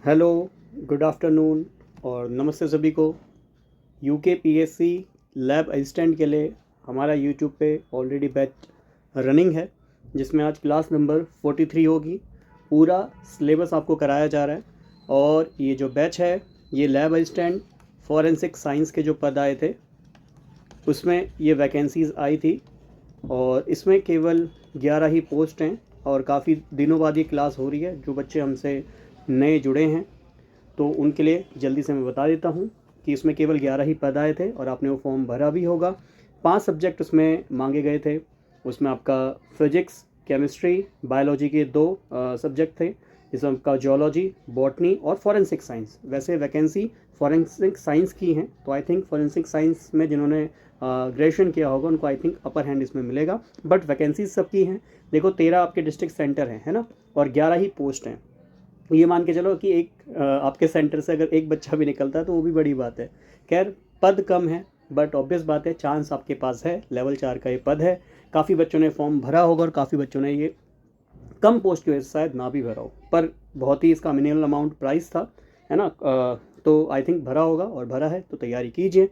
Hello, good afternoon और नमस्ते सभी को। यूके पीएससी लैब असिस्टेंट के लिए हमारा यूट्यूब पे ऑलरेडी बैच रनिंग है, जिसमें आज क्लास नंबर 43 होगी। पूरा सिलेबस आपको कराया जा रहा है और ये जो बैच है ये लैब असिस्टेंट फॉरेंसिक साइंस के जो पद आए थे उसमें ये वैकेंसीज़ आई थी और इसमें केवल 11 ही पोस्ट हैं और काफ़ी दिनों बाद ये क्लास हो रही है। जो बच्चे हमसे नए जुड़े हैं तो उनके लिए जल्दी से मैं बता देता हूँ कि इसमें केवल 11 ही पद आए थे और आपने वो फॉर्म भरा भी होगा। 5 सब्जेक्ट उसमें मांगे गए थे। उसमें आपका फिजिक्स, केमिस्ट्री, बायोलॉजी के 2 सब्जेक्ट थे, जिसमें आपका जियोलॉजी, बॉटनी और फॉरेंसिक साइंस। वैसे वैकेंसी फॉरेंसिक साइंस की हैं, तो आई थिंक फॉरेंसिक साइंस में जिन्होंने ग्रेजुएशन किया होगा उनको आई थिंक अपर हैंड इसमें मिलेगा, बट वैकेंसीज सबकी हैं। देखो 13 आपके डिस्ट्रिक्ट सेंटर हैं, है ना, और 11 ही पोस्ट हैं। ये मान के चलो कि एक आपके सेंटर से अगर एक बच्चा भी निकलता है तो वो भी बड़ी बात है। खैर पद कम है बट ऑब्वियस बात है चांस आपके पास है। लेवल 4 का ये पद है। काफ़ी बच्चों ने फॉर्म भरा होगा और काफ़ी बच्चों ने ये कम पोस्ट की वजह से शायद ना भी भरा हो, पर बहुत ही इसका मिनिमम अमाउंट प्राइस था, है ना। तो आई थिंक भरा होगा और भरा है तो तैयारी कीजिए।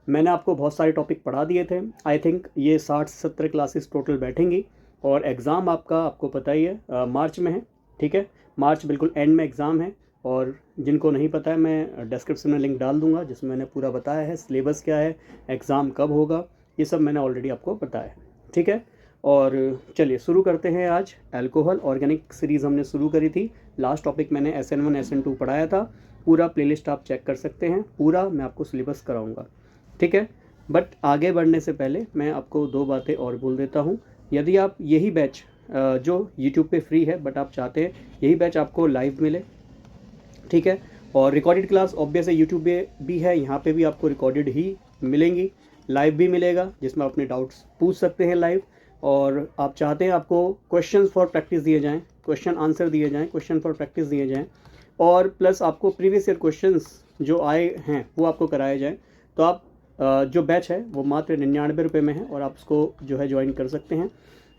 मैंने आपको बहुत सारे टॉपिक पढ़ा दिए थे। आई थिंक ये 60-70 क्लासेस टोटल बैठेंगी और एग्ज़ाम आपको पता ही है मार्च में है, ठीक है। मार्च बिल्कुल एंड में एग्ज़ाम है और जिनको नहीं पता है मैं डिस्क्रिप्शन में लिंक डाल दूंगा जिसमें मैंने पूरा बताया है सिलेबस क्या है, एग्ज़ाम कब होगा, ये सब मैंने ऑलरेडी आपको बताया है, ठीक है। और चलिए शुरू करते हैं। आज अल्कोहल ऑर्गेनिक सीरीज़ हमने शुरू करी थी। लास्ट टॉपिक मैंने SN1 SN2 पढ़ाया था। पूरा प्लेलिस्ट आप चेक कर सकते हैं, पूरा मैं आपको सिलेबस कराऊंगा, ठीक है। बट आगे बढ़ने से पहले मैं आपको 2 बातें और बोल देता हूँ। यदि आप यही बैच जो YouTube पे फ्री है बट आप चाहते हैं यही बैच आपको लाइव मिले, ठीक है, और रिकॉर्डेड क्लास ऑब्वियस है यूट्यूब पे भी है, यहाँ पे भी आपको रिकॉर्डेड ही मिलेंगी, लाइव भी मिलेगा जिसमें अपने डाउट्स पूछ सकते हैं लाइव। और आप चाहते हैं आपको क्वेश्चन फॉर प्रैक्टिस दिए जाएँ, क्वेश्चन आंसर दिए जाएँ, क्वेश्चन फॉर प्रैक्टिस दिए जाएँ और प्लस आपको प्रीवियस ईयर क्वेश्चंस जो आए हैं वो आपको कराए जाएँ, तो आप जो बैच है वो मात्र 99 रुपये में है और आप उसको जो है ज्वाइन कर सकते हैं।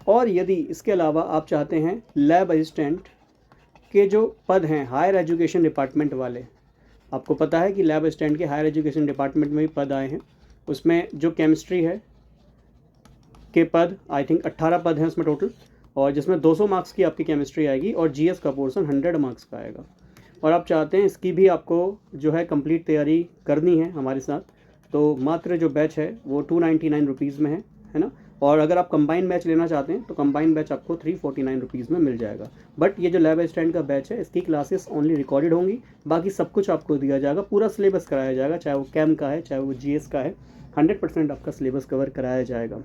और यदि इसके अलावा आप चाहते हैं लैब असिस्टेंट के जो पद हैं हायर एजुकेशन डिपार्टमेंट वाले, आपको पता है कि लैब असिस्टेंट के हायर एजुकेशन डिपार्टमेंट में भी पद आए हैं। उसमें जो केमिस्ट्री है के पद आई थिंक 18 पद हैं उसमें टोटल, और जिसमें 200 मार्क्स की आपकी केमिस्ट्री आएगी और GS का पोर्सन 100 मार्क्स का आएगा। और आप चाहते हैं इसकी भी आपको जो है कंप्लीट तैयारी करनी है हमारे साथ, तो मात्र जो बैच है वो 299 रुपीज़ में है ना। और अगर आप कंबाइन बैच लेना चाहते हैं तो कंबाइन बैच आपको 349 रुपीज़ में मिल जाएगा। बट ये जो लैब असिस्टेंट का बैच है इसकी क्लासेस ओनली रिकॉर्डेड होंगी, बाकी सब कुछ आपको दिया जाएगा, पूरा सिलेबस कराया जाएगा, चाहे वो कैम का है चाहे वो GS का है, 100% आपका सिलेबस कवर कराया जाएगा,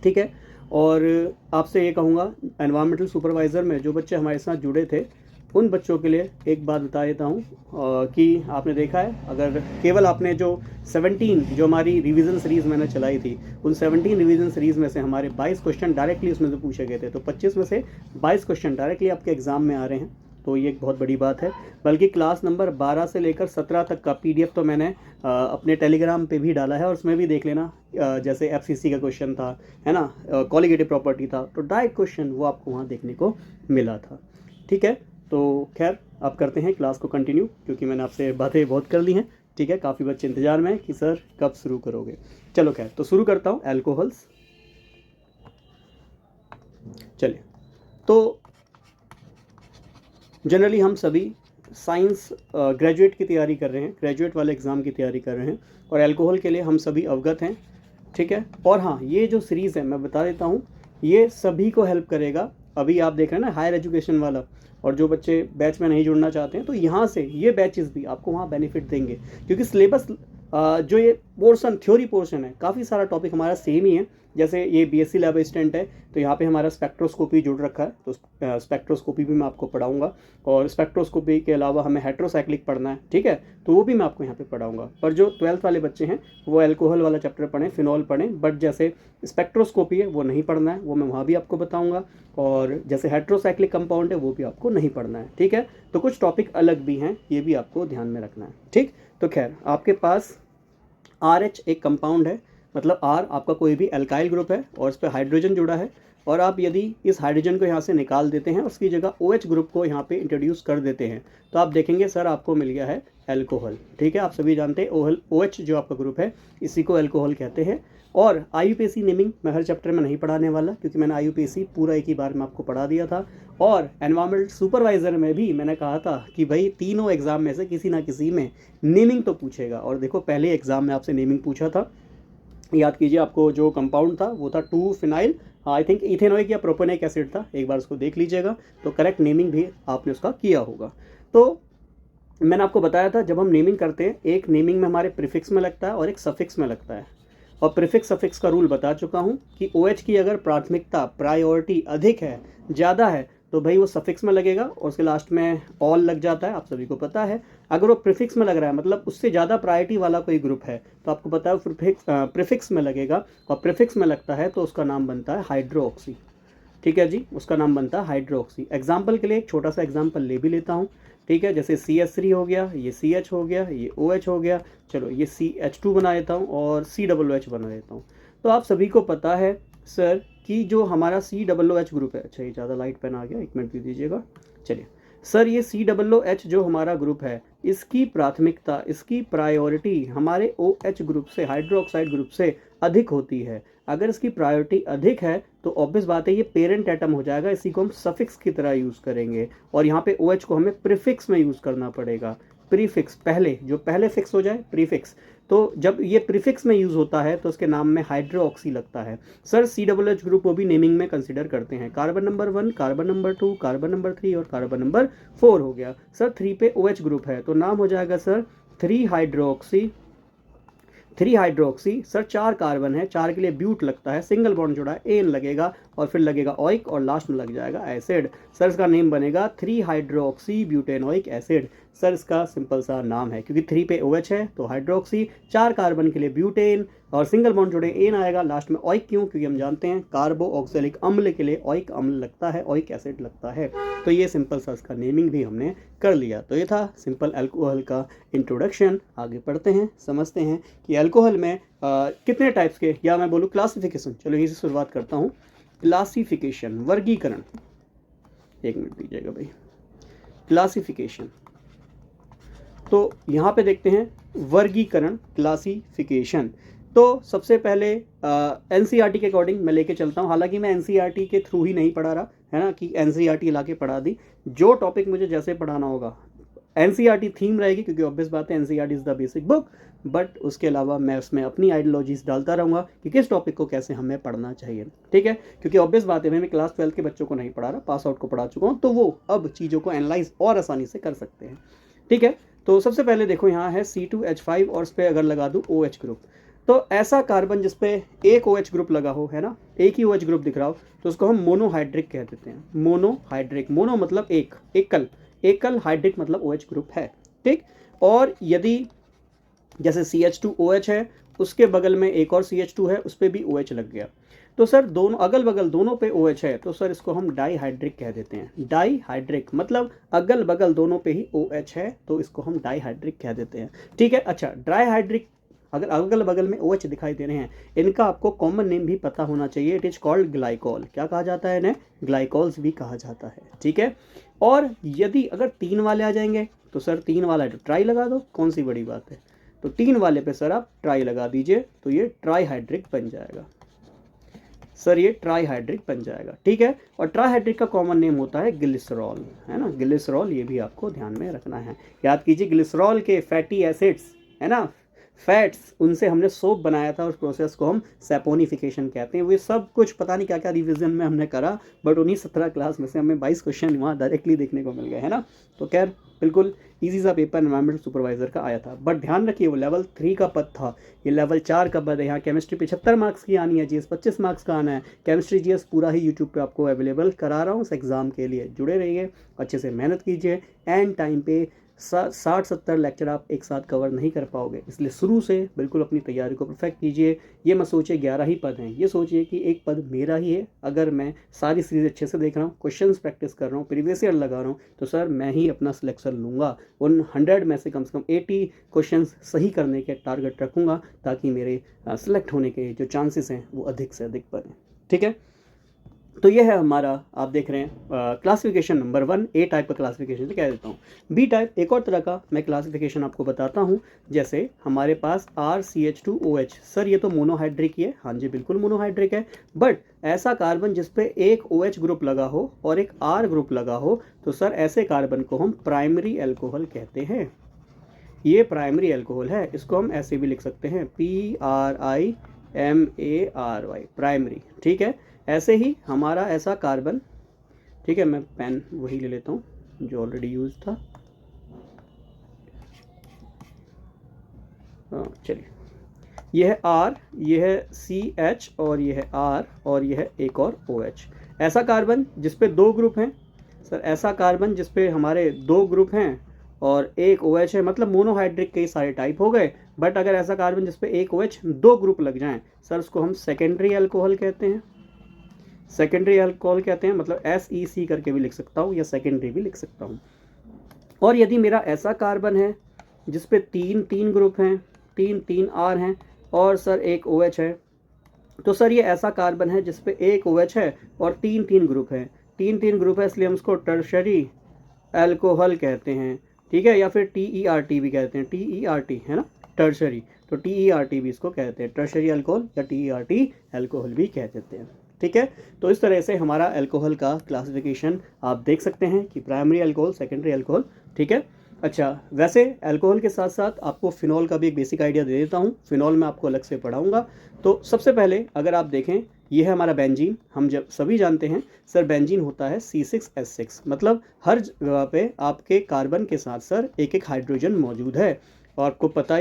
ठीक है। और आपसे ये कहूँगा एनवायरमेंटल सुपरवाइज़र में जो बच्चे हमारे साथ जुड़े थे उन बच्चों के लिए एक बात बता देता हूँ कि आपने देखा है, अगर केवल आपने जो 17 जो हमारी रिवीजन सीरीज़ मैंने चलाई थी उन 17 रिवीजन सीरीज़ में से हमारे 22 क्वेश्चन डायरेक्टली उसमें से पूछे गए थे, तो 25 में से 22 क्वेश्चन डायरेक्टली आपके एग्ज़ाम में आ रहे हैं, तो ये एक बहुत बड़ी बात है। बल्कि क्लास नंबर 12 से लेकर 17 तक का PDF तो मैंने अपने टेलीग्राम पे भी डाला है और उसमें भी देख लेना। जैसे FCC का क्वेश्चन था, है ना, कॉलिगेटिव प्रॉपर्टी था, तो डायरेक्ट क्वेश्चन वो आपको वहाँ देखने को मिला था, ठीक है। तो खैर आप करते हैं क्लास को कंटिन्यू, क्योंकि मैंने आपसे बातें बहुत कर ली हैं, ठीक है। काफ़ी बच्चे इंतजार में हैं कि सर कब शुरू करोगे। चलो खैर तो शुरू करता हूँ अल्कोहल्स। चलिए, तो जनरली हम सभी साइंस ग्रेजुएट की तैयारी कर रहे हैं, ग्रेजुएट वाले एग्ज़ाम की तैयारी कर रहे हैं और अल्कोहल के लिए हम सभी अवगत हैं, ठीक है। और हाँ, ये जो सीरीज़ है मैं बता देता हूँ ये सभी को हेल्प करेगा। अभी आप देख रहे हैं ना हायर एजुकेशन वाला, और जो बच्चे बैच में नहीं जुड़ना चाहते हैं तो यहाँ से ये बैचेस भी आपको वहाँ बेनिफिट देंगे, क्योंकि सिलेबस जो ये पोर्शन थ्योरी पोर्शन है काफ़ी सारा टॉपिक हमारा सेम ही है। जैसे ये BSc लैब असिस्टेंट है तो यहाँ पे हमारा स्पेक्ट्रोस्कोपी जुड़ रखा है, तो स्पेक्ट्रोस्कोपी भी मैं आपको पढ़ाऊंगा और स्पेक्ट्रोस्कोपी के अलावा हमें हेट्रोसाइक्लिक पढ़ना है, ठीक है, तो वो भी मैं आपको यहाँ पे पढ़ाऊंगा। पर जो 12th वाले बच्चे हैं वो अल्कोहल वाला चैप्टर पढ़ें, फिनॉल पढ़ें, बट जैसे स्पेक्ट्रोस्कोपी है वो नहीं पढ़ना है, वो मैं वहाँ भी आपको बताऊँगा, और जैसे हेट्रोसाइक्लिक कंपाउंड है वो भी आपको नहीं पढ़ना है, ठीक है। तो कुछ टॉपिक अलग भी हैं, ये भी आपको ध्यान में रखना है, ठीक। तो खैर आपके पास RH एक कंपाउंड है, मतलब R आपका कोई भी एल्काइल ग्रुप है और इस पर हाइड्रोजन जुड़ा है, और आप यदि इस हाइड्रोजन को यहाँ से निकाल देते हैं, उसकी जगह OH ग्रुप को यहाँ पे इंट्रोड्यूस कर देते हैं, तो आप देखेंगे सर आपको मिल गया है एल्कोहल। ठीक है, आप सभी जानते हैं OH जो आपका ग्रुप है इसी को एल्कोहल कहते हैं। और IUPAC नेमिंग मैं हर चैप्टर में नहीं पढ़ाने वाला, क्योंकि मैंने IUPAC पूरा एक ही बार में आपको पढ़ा दिया था। और एनवायरमेंटल सुपरवाइज़र में भी मैंने कहा था कि भाई तीनों एग्जाम में से किसी ना किसी में नेमिंग तो पूछेगा। और देखो पहले एग्जाम में आपसे नेमिंग पूछा था, याद कीजिए, आपको जो कंपाउंड था वो था 2-फिनाइल, आई थिंक इथेनोइक या प्रोपेनोइक एसिड था, एक बार उसको देख लीजिएगा, तो करेक्ट नेमिंग भी आपने उसका किया होगा। तो मैंने आपको बताया था जब हम नेमिंग करते हैं, एक नेमिंग में हमारे प्रीफिक्स में लगता है और एक सफिक्स में लगता है। और प्रीफिक्स सफिक्स का रूल बता चुका हूँ कि OH की अगर प्राथमिकता प्रायोरिटी अधिक है, ज़्यादा है, तो भाई वो सफिक्स में लगेगा और उसके लास्ट में ऑल लग जाता है, आप सभी को पता है। अगर वो प्रीफिक्स में लग रहा है, मतलब उससे ज़्यादा प्रायोरिटी वाला कोई ग्रुप है, तो आपको पता है प्रीफिक्स में लगेगा, और प्रीफिक्स में लगता है तो उसका नाम बनता है हाइड्रोक्सी। ठीक है जी, उसका नाम बनता है हाइड्रोक्सी। एग्जाम्पल के लिए एक छोटा सा एग्जाम्पल ले भी लेता हूँ। ठीक है, जैसे CH3 हो गया, ये CH हो गया, ये OH हो गया, चलो ये CH2 बना देता हूँ और COOH बना देता हूँ। तो आप सभी को पता है सर कि जो हमारा COOH ग्रुप है, अच्छा ये ज़्यादा लाइट पेन आ गया, 1 मिनट दे दीजिएगा। चलिए सर, ये COOH जो हमारा ग्रुप है, इसकी प्राथमिकता, इसकी प्रायोरिटी हमारे OH ग्रुप से, हाइड्रोक्साइड ग्रुप से अधिक होती है। अगर इसकी प्रायोरिटी अधिक है तो ऑब्वियस बात है ये पेरेंट एटम हो जाएगा, इसी को हम सफिक्स की तरह यूज़ करेंगे। और यहाँ पे OH को हमें प्रीफिक्स में यूज़ करना पड़ेगा। प्रीफिक्स पहले, जो पहले फिक्स हो जाए प्रीफिक्स, तो जब ये प्रीफिक्स में यूज़ होता है तो उसके नाम में हाइड्रोक्सी लगता है। सर COOH ग्रुप को भी नेमिंग में कंसिडर करते हैं, carbon number 1, carbon number 2, carbon number 3 और कार्बन नंबर 4 हो गया। सर 3 पे OH ग्रुप है तो नाम हो जाएगा सर 3 हाइड्रोक्सी। सर 4 कार्बन है, 4 के लिए ब्यूट लगता है, सिंगल बॉन्ड जुड़ा है, एन लगेगा और फिर लगेगा ऑइक और लास्ट में लग जाएगा एसिड। सर इसका नेम बनेगा 3 हाइड्रोक्सी ब्यूटेनोइक एसिड। सर इसका सिंपल सा नाम है, क्योंकि 3 पे OH है तो हाइड्रोक्सी, 4 कार्बन के लिए ब्यूटेन और सिंगल बॉन्ड जुड़े एन आएगा, लास्ट में ऑइक। क्यों? क्योंकि हम जानते हैं कार्बो ऑक्सैलिक अम्ल के लिए ऑइक अम्ल लगता है, ऑइक एसिड लगता है। तो ये सिंपल सा इसका नेमिंग भी हमने कर लिया। तो ये था सिंपल अल्कोहल का इंट्रोडक्शन। आगे पढ़ते हैं, समझते हैं कि अल्कोहल में कितने टाइप्स के, या मैं बोलूँ क्लासिफिकेशन, चलो यहीं से शुरुआत करता हूँ। क्लासिफिकेशन, वर्गीकरण, 1 मिनट दीजिएगा भाई। क्लासिफिकेशन, तो यहाँ पे देखते हैं वर्गीकरण, क्लासिफिकेशन। तो सबसे पहले NCERT के अकॉर्डिंग मैं लेके चलता हूँ, हालांकि मैं NCERT के थ्रू ही नहीं पढ़ा रहा है ना, कि NCERT ला के पढ़ा दी, जो टॉपिक मुझे जैसे पढ़ाना होगा। NCERT थीम रहेगी, क्योंकि ऑब्वियस बात है NCERT is the basic book, but उसके अलावा मैं उसमें अपनी आइडियोलॉजीज डालता रहूँगा कि किस टॉपिक को कैसे हमें पढ़ना चाहिए। ठीक है, क्योंकि ऑब्वियस बात है मैं क्लास 12 के बच्चों को नहीं पढ़ा रहा, पास आउट को पढ़ा चुका हूँ, तो वो अब चीज़ों को एनालाइज और आसानी से कर सकते हैं। ठीक है, तो सबसे पहले देखो यहाँ है C2H5 और उस पर अगर लगा दूँ OH ग्रुप, तो ऐसा कार्बन जिसपे एक OH ग्रुप लगा हो, है ना, एक ही OH ग्रुप दिख रहा हो, तो उसको हम मोनोहाइड्रिक कह देते हैं। मोनोहाइड्रिक, मोनो मतलब एक, एकल, हाइड्रिक मतलब OH ग्रुप है। ठीक, और यदि जैसे CH2OH है, उसके बगल में एक और CH2 है, उस पर भी OH लग गया, तो सर दोनों अगल बगल दोनों पे OH है, तो सर इसको हम डाईहाइड्रिक कह देते हैं। डाईहाइड्रिक मतलब अगल बगल दोनों पे ही OH है, तो इसको हम डाईहाइड्रिक कह देते हैं। ठीक है, अच्छा डाईहाइड्रिक, अगर अगल बगल में OH दिखाई दे रहे हैं, इनका आपको कॉमन नेम भी पता होना चाहिए। It is called glycol. क्या कहा जाता है इन्हें? ग्लाइकॉल्स भी कहा जाता है। ठीक है, और यदि अगर 3 वाले आ जाएंगे तो सर 3 वाला है तो ट्राई लगा दो, कौन सी बड़ी बात है। तो 3 वाले पे सर आप ट्राई लगा दीजिए, तो ये ट्राईहाइड्रिक बन जाएगा। सर ये ट्राईहाइड्रिक बन जाएगा। ठीक है, और ट्राईहाइड्रिक का कॉमन नेम होता है ग्लिसरॉल, है ना, ग्लिसरॉल, ये भी आपको ध्यान में रखना है। याद कीजिए ग्लिसरॉल के फैटी एसिड्स, है ना, फैट्स, उनसे हमने सोप बनाया था, उस प्रोसेस को हम सैपोनिफिकेशन कहते हैं। वो सब कुछ पता नहीं क्या क्या रिवीजन में हमने करा, बट उन्हीं 17 क्लास में से हमें 22 क्वेश्चन वहाँ डायरेक्टली देखने को मिल गए, है ना। तो खैर बिल्कुल इजी सा पेपर एनवायरमेंटल सुपरवाइजर का आया था, बट ध्यान रखिए वो लेवल 3 का पद था, ये लेवल 4 का पद है। यहाँ केमिस्ट्री 75 मार्क्स की आनी है, GS 25 मार्क्स का आना है। केमिस्ट्री GS पूरा ही यूट्यूब पे आपको अवेलेबल करा रहा हूँ इस एग्ज़ाम के लिए। जुड़े रहिए, अच्छे से मेहनत कीजिए, एंड टाइम पे 60-70 लेक्चर आप एक साथ कवर नहीं कर पाओगे, इसलिए शुरू से बिल्कुल अपनी तैयारी को परफेक्ट कीजिए। ये मत सोचिए 11 ही पद हैं, ये सोचिए कि एक पद मेरा ही है। अगर मैं सारी सीरीज अच्छे से देख रहा हूँ, क्वेश्चंस प्रैक्टिस कर रहा हूँ, प्रीवियस ईयर लगा रहा हूँ, तो सर मैं ही अपना सिलेक्शन लूँगा। उन 100 में से कम 80 क्वेश्चंस सही करने के टारगेट रखूँगा, ताकि मेरे सिलेक्ट होने के जो चांसेस हैं वो अधिक से अधिक बने। ठीक है, तो ये है हमारा, आप देख रहे हैं क्लासिफिकेशन नंबर 1, ए टाइप का क्लासिफिकेशन से कह देता हूँ। बी टाइप एक और तरह का मैं क्लासिफिकेशन आपको बताता हूँ। जैसे हमारे पास RCH2OH, सर ये तो मोनोहाइड्रिक ही है, हाँ जी बिल्कुल मोनोहाइड्रिक है, बट ऐसा कार्बन जिसपे एक OH ग्रुप लगा हो और एक R ग्रुप लगा हो, तो सर ऐसे कार्बन को हम प्राइमरी एल्कोहल कहते हैं। ये प्राइमरी एल्कोहल है, इसको हम ऐसे भी लिख सकते हैं PRIMARY, प्राइमरी, ठीक है। ऐसे ही हमारा ऐसा कार्बन, ठीक है, मैं पेन वही ले लेता हूँ जो ऑलरेडी यूज था, चलिए, ये है R, ये है CH और ये है R और ये है एक और OH। ऐसा कार्बन जिसपे दो ग्रुप हैं, सर ऐसा कार्बन जिसपे हमारे दो ग्रुप हैं और एक OH है, मतलब मोनोहाइड्रिक के सारे टाइप हो गए। बट अगर ऐसा कार्बन जिसपे एक OH दो ग्रुप लग जाएं, सर उसको हम सेकेंडरी अल्कोहल कहते हैं। सेकेंडरी अल्कोहल कहते हैं, मतलब SEC करके भी लिख सकता हूँ या सेकेंडरी भी लिख सकता हूँ। और यदि मेरा ऐसा कार्बन है जिसपे तीन तीन ग्रुप हैं, तीन तीन R हैं और सर एक OH है, तो सर ये ऐसा कार्बन है जिसपे एक OH है और तीन तीन ग्रुप है। तीन तीन ग्रुप है इसलिए हम उसको टर्शरी अल्कोहल कहते हैं, ठीक है, या फिर TERT भी कहते हैं, TERT है ना, टर्शरी, तो TERT भी इसको कहते हैं, टर्शरी अल्कोहल या TERT अल्कोहल भी कह देते हैं, ठीक है। तो इस तरह से हमारा अल्कोहल का क्लासिफिकेशन आप देख सकते हैं कि प्राइमरी अल्कोहल, सेकेंडरी अल्कोहल, ठीक है। अच्छा, वैसे अल्कोहल के साथ साथ आपको फिनॉल का भी एक बेसिक आइडिया दे देता हूँ। फिनॉल में आपको अलग से पढ़ाऊँगा। तो सबसे पहले अगर आप देखें, ये है हमारा बेंजीन। हम जब सभी जानते हैं सर बेंजीन होता है C6H6, मतलब हर जगह पे आपके कार्बन के साथ सर एक एक हाइड्रोजन मौजूद है। और आपको बता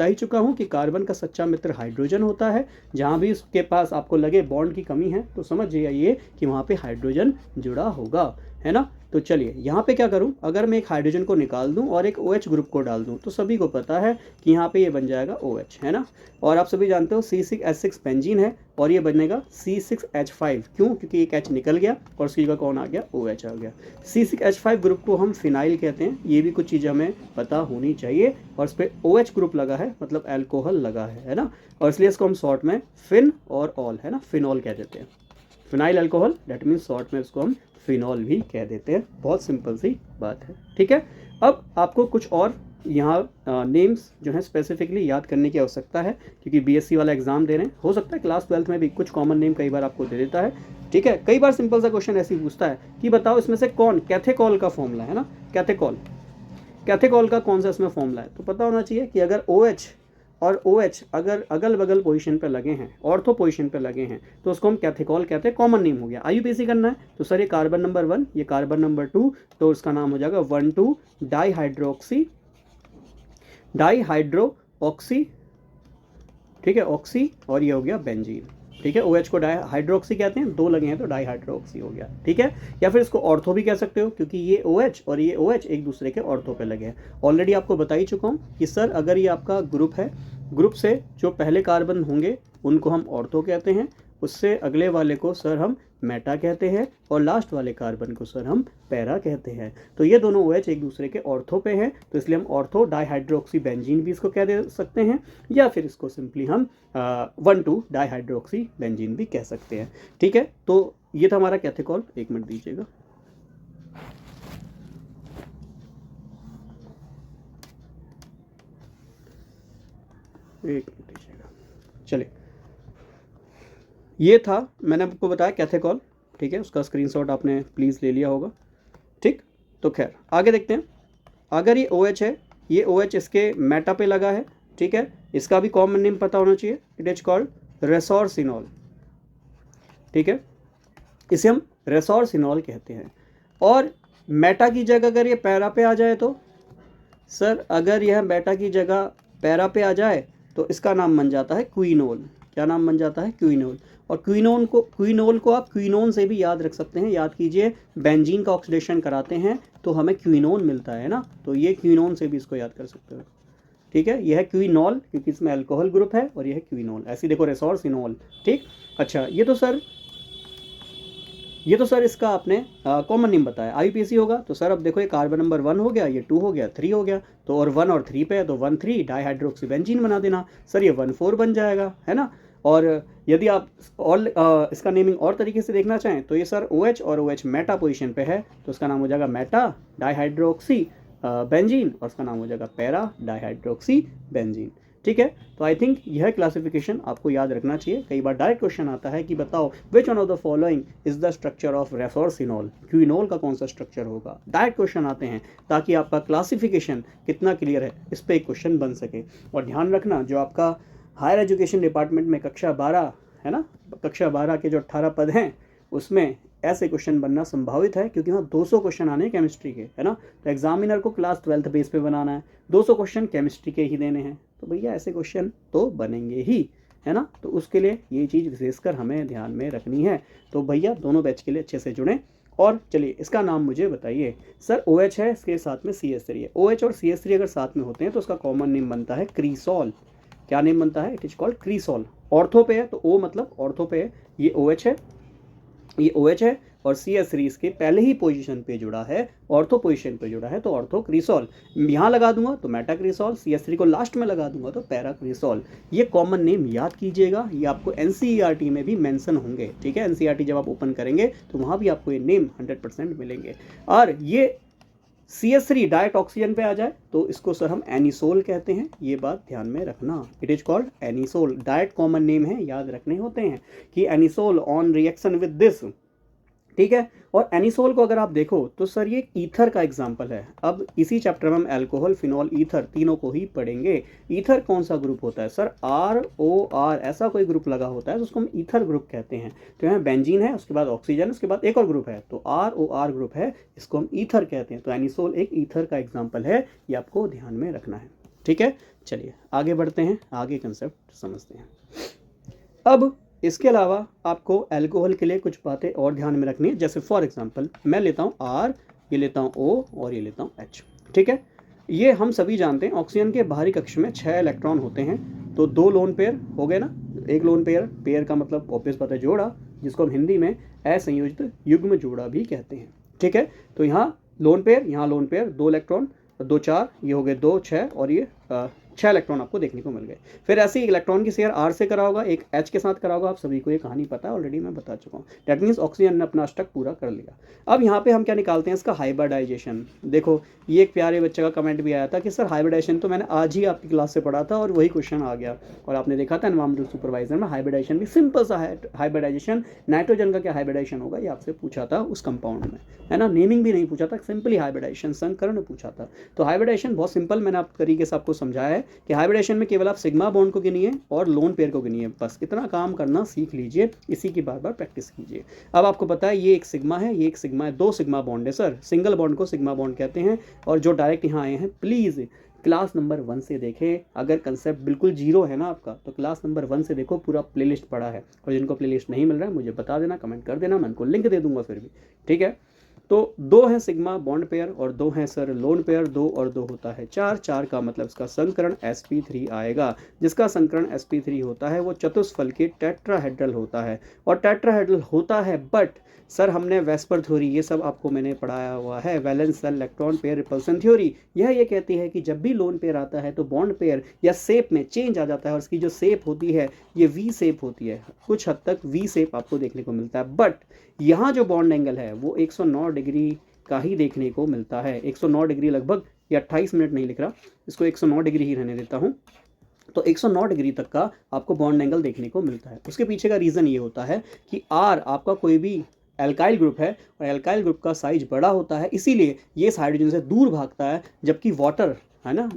ही चुका हूँ कि कार्बन का सच्चा मित्र हाइड्रोजन होता है। जहाँ भी उसके पास आपको लगे बॉन्ड की कमी है तो समझ जाइए कि वहाँ पे हाइड्रोजन जुड़ा होगा, है ना। तो चलिए यहाँ पे क्या करूँ, अगर मैं एक हाइड्रोजन को निकाल दूँ और एक OH ग्रुप को डाल दूँ तो सभी को पता है कि यहाँ पे ये बन जाएगा OH, है ना। और आप सभी जानते हो C6H6 बेंजीन है और ये बनेगा C6H5, क्यों, क्योंकि एक H निकल गया और उसकी जगह कौन आ गया, OH आ गया। C6H5 ग्रुप को हम फिनाइल कहते हैं। ये भी कुछ चीज़ें हमें पता होनी चाहिए। और इस पर OH ग्रुप लगा है, मतलब एल्कोहल लगा है ना, और इसलिए इसको हम शॉर्ट में फिन और ऑल, है ना, फिनॉल कह देते हैं। Phenyl alcohol, that means short में इसको हम फिनॉल भी कह देते हैं। बहुत सिंपल सी बात है, ठीक है। अब आपको कुछ और यहाँ नेम्स जो हैं स्पेसिफिकली याद करने की आवश्यकता है, क्योंकि BSc वाला एग्जाम दे रहे हैं। हो सकता है क्लास 12th में भी कुछ कॉमन नेम कई बार आपको दे देता है, ठीक है। कई बार सिंपल सा क्वेश्चन ऐसे ही पूछता है कि बताओ इसमें से कौन कैथेकॉल का फॉर्मूला है ना, कैथेकॉल का कौन सा इसमें फॉर्मूला है। तो पता होना चाहिए कि अगर OH और OH अगर अगल बगल पोजीशन पे लगे हैं, ऑर्थो पोजीशन पे लगे हैं, तो उसको हम कैथेकॉल कहते हैं। कॉमन नेम हो गया। IUPAC करना है तो सर ये कार्बन नंबर 1, ये कार्बन नंबर 2, तो उसका नाम हो जाएगा 1,2 डाईहाइड्रोक्सी, ठीक है, ऑक्सी, और ये हो गया बेंजीन, ठीक है। OH को डाईहाइड्रोक्सी कहते हैं, दो लगे हैं तो डाईहाइड्रोक्सी हो गया, ठीक है। या फिर इसको ऑर्थो भी कह सकते हो, क्योंकि ये OH और ये OH एक दूसरे के ऑर्थो पे लगे हैं। ऑलरेडी आपको बता ही चुका हूँ कि सर अगर ये आपका ग्रुप है, ग्रुप से जो पहले कार्बन होंगे उनको हम ऑर्थो कहते हैं, उससे अगले वाले को सर हम मेटा कहते हैं और लास्ट वाले कार्बन को सर हम पैरा कहते हैं। तो ये दोनों OH एक दूसरे के ऑर्थो पे हैं, तो इसलिए हम ऑर्थो डाईहाइड्रोक्सी बेंजीन भी इसको कह दे सकते हैं, या फिर इसको सिंपली हम 1,2 डाईहाइड्रोक्सी बेंजीन भी कह सकते हैं, ठीक है। तो ये था हमारा कैथेकॉल। एक मिनट दीजिएगा। चलिए, ये था, मैंने आपको बताया कैथेकॉल, ठीक है। उसका स्क्रीनशॉट आपने प्लीज़ ले लिया होगा, ठीक। तो खैर आगे देखते हैं। अगर ये OH है, ये OH इसके मेटा पे लगा है, ठीक है। इसका भी कॉमन नेम पता होना चाहिए, इट इज कॉल्ड रेसोर्सिनॉल, ठीक है। इसे हम रेसोर्सिनॉल कहते हैं। और मेटा की जगह अगर ये पैरा पे आ जाए तो सर, अगर यह मेटा की जगह पैरा पे आ जाए तो इसका नाम बन जाता है क्विनोल। क्या नाम बन जाता है, क्विनोल। और क्विनोल को आप क्विनोन से भी याद रख सकते हैं। याद कीजिए, बेंजीन का ऑक्सीडेशन कराते हैं तो हमें क्विनोन मिलता है ना, तो ये क्विनोन से भी इसको याद कर सकते हो, ठीक है। यह है क्विनोल, क्योंकि इसमें अल्कोहल ग्रुप है, और यह है क्विनोल। ऐसे देखो, रेसोर्सिनोल, ठीक। अच्छा, ये तो सर इसका आपने कॉमन नेम बताया। IUPAC होगा तो सर अब देखो, ये कार्बन नंबर 1 हो गया, ये 2 हो गया, 3 हो गया, तो और 1 और 3 पे है तो 1,3 डाईहाइड्रोक्सी बेंजीन बना देना। सर ये 1,4 बन जाएगा, है ना। और यदि आप और इसका नेमिंग और तरीके से देखना चाहें तो ये सर OH और OH मेटा पोजीशन पे है, तो इसका नाम हो जाएगा मेटा डाइहाइड्रोक्सी बेंजीन, और उसका नाम हो जाएगा पैरा डाइहाइड्रोक्सी बेंजीन। ठीक है, तो आई थिंक यह क्लासिफिकेशन आपको याद रखना चाहिए। कई बार डायरेक्ट क्वेश्चन आता है कि बताओ which one of the following is the structure of resorcinol, quinol का कौन सा स्ट्रक्चर होगा। डायरेक्ट क्वेश्चन आते हैं ताकि आपका क्लासिफिकेशन कितना क्लियर है इस पर एक क्वेश्चन बन सके। और ध्यान रखना, जो आपका हायर एजुकेशन डिपार्टमेंट में कक्षा 12 है ना, कक्षा 12 के जो 18 पद हैं उसमें ऐसे क्वेश्चन बनना संभावित है, क्योंकि वहाँ 200 क्वेश्चन आने हैं केमिस्ट्री के, है ना। तो एग्जामिनर को क्लास 12th बेस पे बनाना है, 200 क्वेश्चन केमिस्ट्री के ही देने हैं, तो भैया ऐसे क्वेश्चन तो बनेंगे ही, है ना। तो उसके लिए ये चीज़ विशेषकर हमें ध्यान में रखनी है। तो भैया दोनों बैच के लिए अच्छे से जुड़ें। और चलिए इसका नाम मुझे बताइए। सर OH है, इसके साथ में CH3 है। OH और CH3 अगर साथ में होते हैं तो उसका कॉमन नेम बनता है क्रीसॉल। क्या नेम बनता है? It is called cresol. Ortho पे है तो O मतलब ऑर्थो पे है, ये OH है, ये OH है, और CH3 इसके पहले ही पोजीशन पे जुड़ा है, ऑर्थो पोजीशन पे जुड़ा है, तो ऑर्थो क्रीसॉल। यहाँ लगा दूंगा तो मेटा क्रीसॉल, CH3 को लास्ट में लगा दूंगा तो पैरा क्रीसॉल। ये कॉमन नेम याद कीजिएगा, ये आपको NCERT में भी मेंशन होंगे। ठीक है, NCERT जब आप ओपन करेंगे तो वहाँ भी आपको ये नेम 100% मिलेंगे। और ये CH3 डायरेक्ट ऑक्सीजन पे आ जाए तो इसको सर हम एनिसोल कहते हैं, ये बात ध्यान में रखना। It is called anisole, direct common name है, याद रखने होते हैं कि anisole on reaction with this. ठीक है, और एनिसोल को अगर आप देखो तो सर ये ईथर का एग्जाम्पल है। अब इसी चैप्टर में हम अल्कोहल, फिनॉल, ईथर तीनों को ही पढ़ेंगे। ईथर कौन सा ग्रुप होता है सर? ROR ऐसा कोई ग्रुप लगा होता है तो उसको हम ईथर ग्रुप कहते हैं। तो यहाँ बेंजीन है, उसके बाद ऑक्सीजन, उसके बाद एक और ग्रुप है, तो ROR ग्रुप है, इसको हम ईथर कहते हैं। तो एनिसोल एक ईथर का एग्जाम्पल है, ये आपको ध्यान में रखना है। ठीक है, चलिए आगे बढ़ते हैं, आगे कंसेप्ट समझते हैं। अब इसके अलावा आपको अल्कोहल के लिए कुछ बातें और ध्यान में रखनी है। जैसे फॉर एग्जांपल मैं लेता हूँ R, ये लेता हूँ O और ये लेता हूँ H। ठीक है, ये हम सभी जानते हैं ऑक्सीजन के बाहरी कक्ष में 6 इलेक्ट्रॉन होते हैं, तो 2 लोन पेयर हो गए ना। एक लोन पेयर, पेयर का मतलब ऑब्वियस बात है जोड़ा, जिसको हम हिंदी में असंयोजित युग्म जोड़ा भी कहते हैं। ठीक है, तो यहाँ लोन पेयर, यहाँ लोन पेयर, 2 इलेक्ट्रॉन, 2 4, ये हो गए 2 6, और ये 6 इलेक्ट्रॉन आपको देखने को मिल गए। फिर ऐसे ही इलेक्ट्रॉन की शेयर R से करा होगा, एक H के साथ करा होगा। आप सभी को ये कहानी पता है, ऑलरेडी मैं बता चुका हूँ। डेट मीन्स ऑक्सीजन ने अपना अष्टक पूरा कर लिया। अब यहाँ पे हम क्या निकालते हैं? इसका हाइब्रिडाइजेशन। देखो ये एक प्यारे बच्चे का कमेंट भी आया था कि सर हाइब्रिडाइजेशन तो मैंने आज ही आपकी क्लास से पढ़ा था और वही क्वेश्चन आ गया, और आपने देखा था एनवायरमेंटल सुपरवाइजर में हाइब्रिडाइजेशन भी सिंपल सा है। हाइब्रिडाइजेशन नाइट्रोजन का क्या हाइब्रिडाइजेशन होगा ये आपसे पूछा था उस कंपाउंड में, है ना। नेमिंग भी नहीं पूछा था, सिंपली हाइब्रिडाइजेशन संकरण ने पूछा था। तो हाइब्रिडाइजेशन बहुत सिंपल मैंने आप तरीके से आपको समझाया है कि हाइब्रिडाइजेशन में केवल आप सिग्मा बॉन्ड को गिनिए और लोन पेयर को गिनिए, बस इतना काम करना सीख लीजिए, इसी की बार बार प्रैक्टिस कीजिए। अब आपको पता है ये एक सिग्मा है, ये एक सिग्मा है, 2 सिग्मा बॉन्ड है सर। सिंगल बॉन्ड को सिग्मा बॉन्ड कहते हैं। और जो डायरेक्ट यहाँ आए हैं प्लीज़ क्लास नंबर 1 से देखें। अगर कंसेप्ट बिल्कुल जीरो है ना आपका तो क्लास नंबर 1 से देखो, पूरा प्लेलिस्ट पड़ा है। और जिनको प्लेलिस्ट नहीं मिल रहा है मुझे बता देना, कमेंट कर देना, मैं उनको लिंक दे दूंगा फिर भी। ठीक है, तो 2 है सिग्मा बॉन्ड पेयर और 2 है सर लोन पेयर। 2 और 2 होता है 4। 4 का मतलब इसका संकरण sp3 आएगा। जिसका संकरण sp3 होता है वो चतुष्फल के टेट्राहेड्रल होता है। और टेट्राहेड्रल होता है, बट सर हमने वेस्पर थ्योरी ये सब आपको मैंने पढ़ाया हुआ है, valence shell electron pair repulsion theory. यह ये कहती है कि जब भी लोन पेयर आता है तो बॉन्ड पेयर या शेप में चेंज आ जाता है, और इसकी जो शेप होती है ये वी शेप होती है, कुछ हद तक वी शेप आपको देखने को मिलता है। बट यहाँ जो बॉन्ड एंगल है वो 109 डिग्री का ही देखने को मिलता है। 109 डिग्री लगभग, ये 28 मिनट नहीं लिख रहा, इसको 109 डिग्री ही रहने देता हूँ। तो 109 डिग्री तक का आपको बॉन्ड एंगल देखने को मिलता है। उसके पीछे का रीज़न ये होता है कि R आपका कोई भी एल्काइल ग्रुप है और एल्काइल ग्रुप का साइज बड़ा होता है, इसीलिए ये इस हाइड्रोजन से दूर भागता है। जबकि वाटर है ना,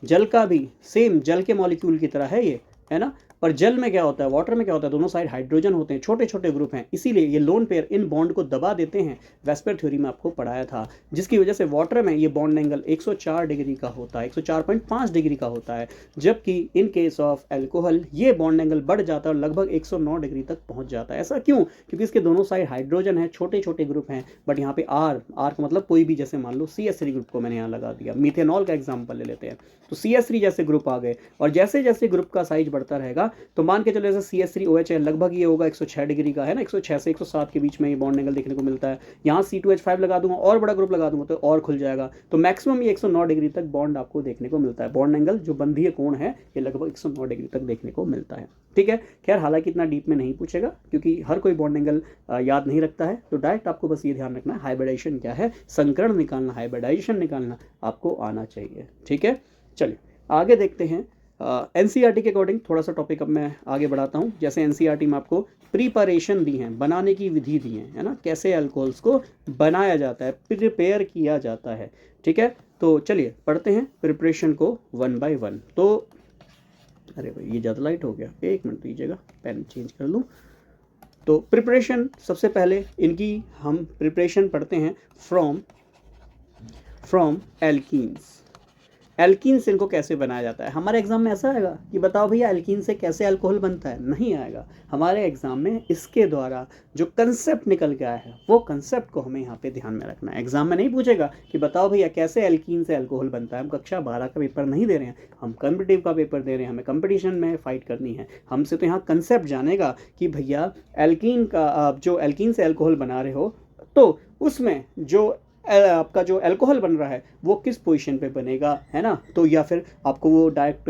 जल का भी सेम जल के मॉलिक्यूल की तरह है ये, है ना। पर जल में क्या होता है, वाटर में क्या होता है, दोनों साइड हाइड्रोजन होते हैं, छोटे छोटे ग्रुप हैं, इसीलिए ये लोन पेयर इन बॉन्ड को दबा देते हैं। वेस्पर थ्योरी में आपको पढ़ाया था, जिसकी वजह से वाटर में ये बॉन्ड एंगल 104 डिग्री का होता है, 104.5 डिग्री का होता है। जबकि इन केस ऑफ एल्कोहल ये बॉन्ड एंगल बढ़ जाता है और लगभग 109 डिग्री तक पहुंच जाता है। ऐसा क्यों? क्योंकि इसके दोनों साइड हाइड्रोजन है, छोटे छोटे ग्रुप हैं। बट यहाँ पे आर का मतलब कोई भी, जैसे मान लो CH3 ग्रुप को मैंने यहाँ लगा दिया, मिथेनॉल का एग्जाम्पल ले लेते हैं, तो CH3 जैसे ग्रुप आ गए, और जैसे जैसे ग्रुप का साइज बढ़ता रहेगा तो मान के चलो जैसे CH3OH है, लगभग ये होगा 106 डिग्री का, है ना, 106 से 107 के बीच में ये बॉन्ड एंगल देखने को मिलता है। यहाँ C2H5 लगा दूंगा और बड़ा ग्रुप लगा दूंगा तो और खुल जाएगा, तो मैक्सिमम ये 109 डिग्री तक बॉन्ड आपको देखने को मिलता है। बॉन्ड एंगल जो बंधीय कोण है ये लगभग 109 डिग्री तक देखने को मिलता है, ठीक है। खैर हालांकि इतना डीप में नहीं पूछेगा क्योंकि हर कोई बॉन्ड एंगल याद नहीं रखता है, तो डायरेक्ट आपको बस ये ध्यान रखना है हाइब्रिडाइजेशन क्या है, संकरण निकालना, हाइब्रिडाइजेशन निकालना आपको आना चाहिए, ठीक है। चलिए आगे देखते हैं। NCERT के अकॉर्डिंग थोड़ा सा टॉपिक अब मैं आगे बढ़ाता हूँ। जैसे NCERT में आपको प्रिपरेशन दी है, बनाने की विधि दी है ना, कैसे अल्कोहल्स को बनाया जाता है, प्रिपेयर किया जाता है, ठीक है। तो चलिए पढ़ते हैं प्रिपरेशन को 1 by 1। तो अरे भाई ये ज़्यादा लाइट हो गया, एक मिनट दीजिएगा, पेन चेंज कर लूँ। तो प्रिपरेशन सबसे पहले इनकी हम प्रिपरेशन पढ़ते हैं फ्रॉम एल्कीन्स। एल्कीन से इनको कैसे बनाया जाता है। हमारे एग्जाम में ऐसा आएगा कि बताओ भैया एल्कीन से कैसे अल्कोहल बनता है, नहीं आएगा। हमारे एग्जाम में इसके द्वारा जो कंसेप्ट निकल के आया है वो कंसेप्ट को हमें यहाँ पे ध्यान में रखना है। एग्जाम में नहीं पूछेगा कि बताओ भैया कैसे एल्कीन से अल्कोहल बनता है। हम कक्षा 12 का पेपर नहीं दे रहे हैं, हम कॉम्पिटिटिव का पेपर दे रहे हैं, हमें कंपटीशन में फाइट करनी है। हमसे तो यहाँ कंसेप्ट जानेगा कि भैया एल्कीन का आप जो एल्कीन से अल्कोहल बना रहे हो तो उसमें जो आपका जो अल्कोहल बन रहा है वो किस पोजीशन पे बनेगा, है ना। तो या फिर आपको वो डायरेक्ट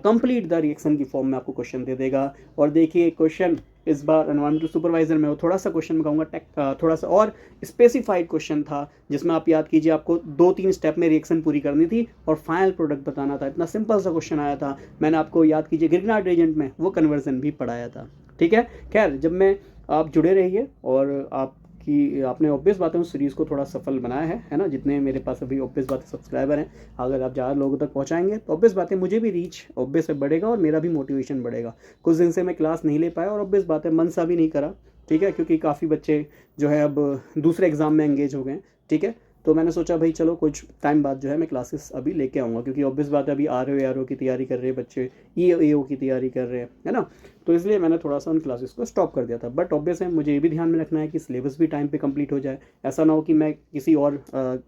कंप्लीट द रिएक्शन की फॉर्म में आपको क्वेश्चन दे देगा। और देखिए क्वेश्चन इस बार एनवायरमेंटल सुपरवाइजर में वो थोड़ा सा क्वेश्चन मैं कहूँगा थोड़ा सा और स्पेसिफाइड क्वेश्चन था, जिसमें आप याद कीजिए आपको 2-3 स्टेप में रिएक्शन पूरी करनी थी और फाइनल प्रोडक्ट बताना था। इतना सिंपल सा क्वेश्चन आया था। मैंने आपको याद कीजिए ग्रिग्नार्ड रिएजेंट में वो कन्वर्जन भी पढ़ाया था, ठीक है। खैर जब मैं आप जुड़े रहिए और आप कि आपने ऑब्वियस बातें उस सीरीज़ को थोड़ा सफल बनाया है ना। जितने मेरे पास अभी ऑब्वियस बातें सब्सक्राइबर हैं, अगर आप ज़्यादा लोगों तक पहुंचाएंगे तो ऑब्वियस बातें मुझे भी रीच ऑब्वियस से बढ़ेगा और मेरा भी मोटिवेशन बढ़ेगा। कुछ दिन से मैं क्लास नहीं ले पाया और ऑब्वियस बातें मन सा भी नहीं करा, ठीक है, क्योंकि काफ़ी बच्चे जो है अब दूसरे एग्ज़ाम में एंगेज हो गए, ठीक है। तो मैंने सोचा भाई चलो कुछ टाइम बाद जो है मैं क्लासेस अभी लेके आऊँगा, क्योंकि ऑब्वियस बात है अभी RO की तैयारी कर रहे हैं बच्चे, EO की तैयारी कर रहे हैं, है ना। तो इसलिए मैंने थोड़ा सा उन क्लासेस को स्टॉप कर दिया था। बट ऑब्वियस है मुझे ये भी ध्यान में रखना है कि सिलेबस भी टाइम पे कंप्लीट हो जाए। ऐसा ना हो कि मैं किसी और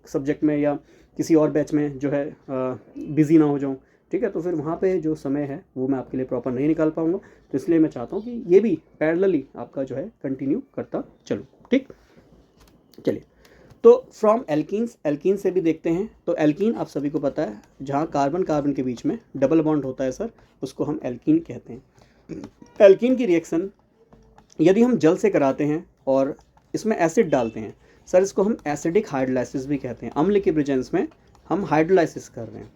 सब्जेक्ट में या किसी और बैच में जो है बिज़ी ना हो जाऊँ, ठीक है। तो फिर वहाँ पे जो समय है वो मैं आपके लिए प्रॉपर नहीं निकाल पाऊँगा। तो इसलिए मैं चाहता हूँ कि ये भी पैरेलली आपका जो है कंटिन्यू करता चलूँ, ठीक। चलिए तो फ्रॉम एल्कीन्स, एल्कीन से भी देखते हैं। तो एल्कीन आप सभी को पता है जहाँ कार्बन कार्बन के बीच में डबल बॉन्ड होता है सर, उसको हम एल्कीन कहते हैं। एल्कीन की रिएक्शन यदि हम जल से कराते हैं और इसमें एसिड डालते हैं सर, इसको हम एसिडिक हाइड्रोलाइसिस भी कहते हैं। अम्ल के प्रेजेंस में हम हाइड्रोलाइसिस कर रहे हैं,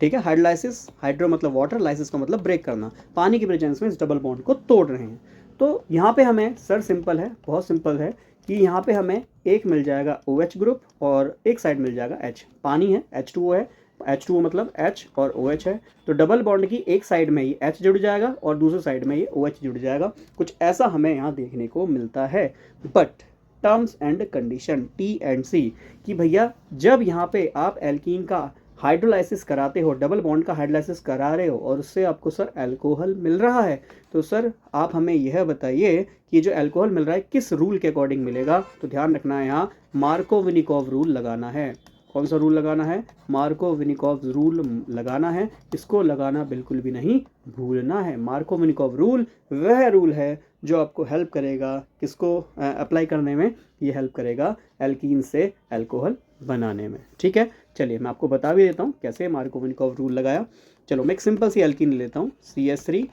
ठीक है। हाइड्रोलाइसिस, हाइड्रो मतलब वाटर, लाइसिस का मतलब ब्रेक करना। पानी के प्रेजेंस में इस डबल बॉन्ड को तोड़ रहे हैं। तो यहाँ पे हमें सर सिंपल है, बहुत सिंपल है कि यहाँ पे हमें एक मिल जाएगा OH ग्रुप और एक साइड मिल जाएगा H। पानी है, H2O है, H2O मतलब H और OH है। तो डबल बॉन्ड की एक साइड में ये H जुड़ जाएगा और दूसरी साइड में ये OH जुड़ जाएगा। कुछ ऐसा हमें यहाँ देखने को मिलता है। But terms and condition T&C कि भैया जब यहाँ पे आप एल्कीन का हाइड्रोलाइसिस कराते हो, डबल बॉन्ड का हाइड्रोलाइसिस करा रहे हो और उससे आपको सर अल्कोहल मिल रहा है, तो सर आप हमें यह बताइए कि जो अल्कोहल मिल रहा है किस रूल के अकॉर्डिंग मिलेगा। तो ध्यान रखना है यहाँ मार्कोविनिकॉव रूल लगाना है। कौन सा रूल लगाना है? मार्कोविनिकॉव रूल लगाना है। इसको लगाना बिल्कुल भी नहीं भूलना है। मार्कोविनिकॉव रूल वह रूल है जो आपको हेल्प करेगा, किसको अप्लाई करने में, ये हेल्प करेगा एल्कीन से अल्कोहल बनाने में, ठीक है। चलिए मैं आपको बता भी देता हूँ कैसे मार्कोविनिकॉव रूल लगाया। चलो मैं एक सिंपल सी एल्कीन लेता हूँ, CH3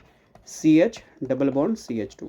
CH double bond CH2,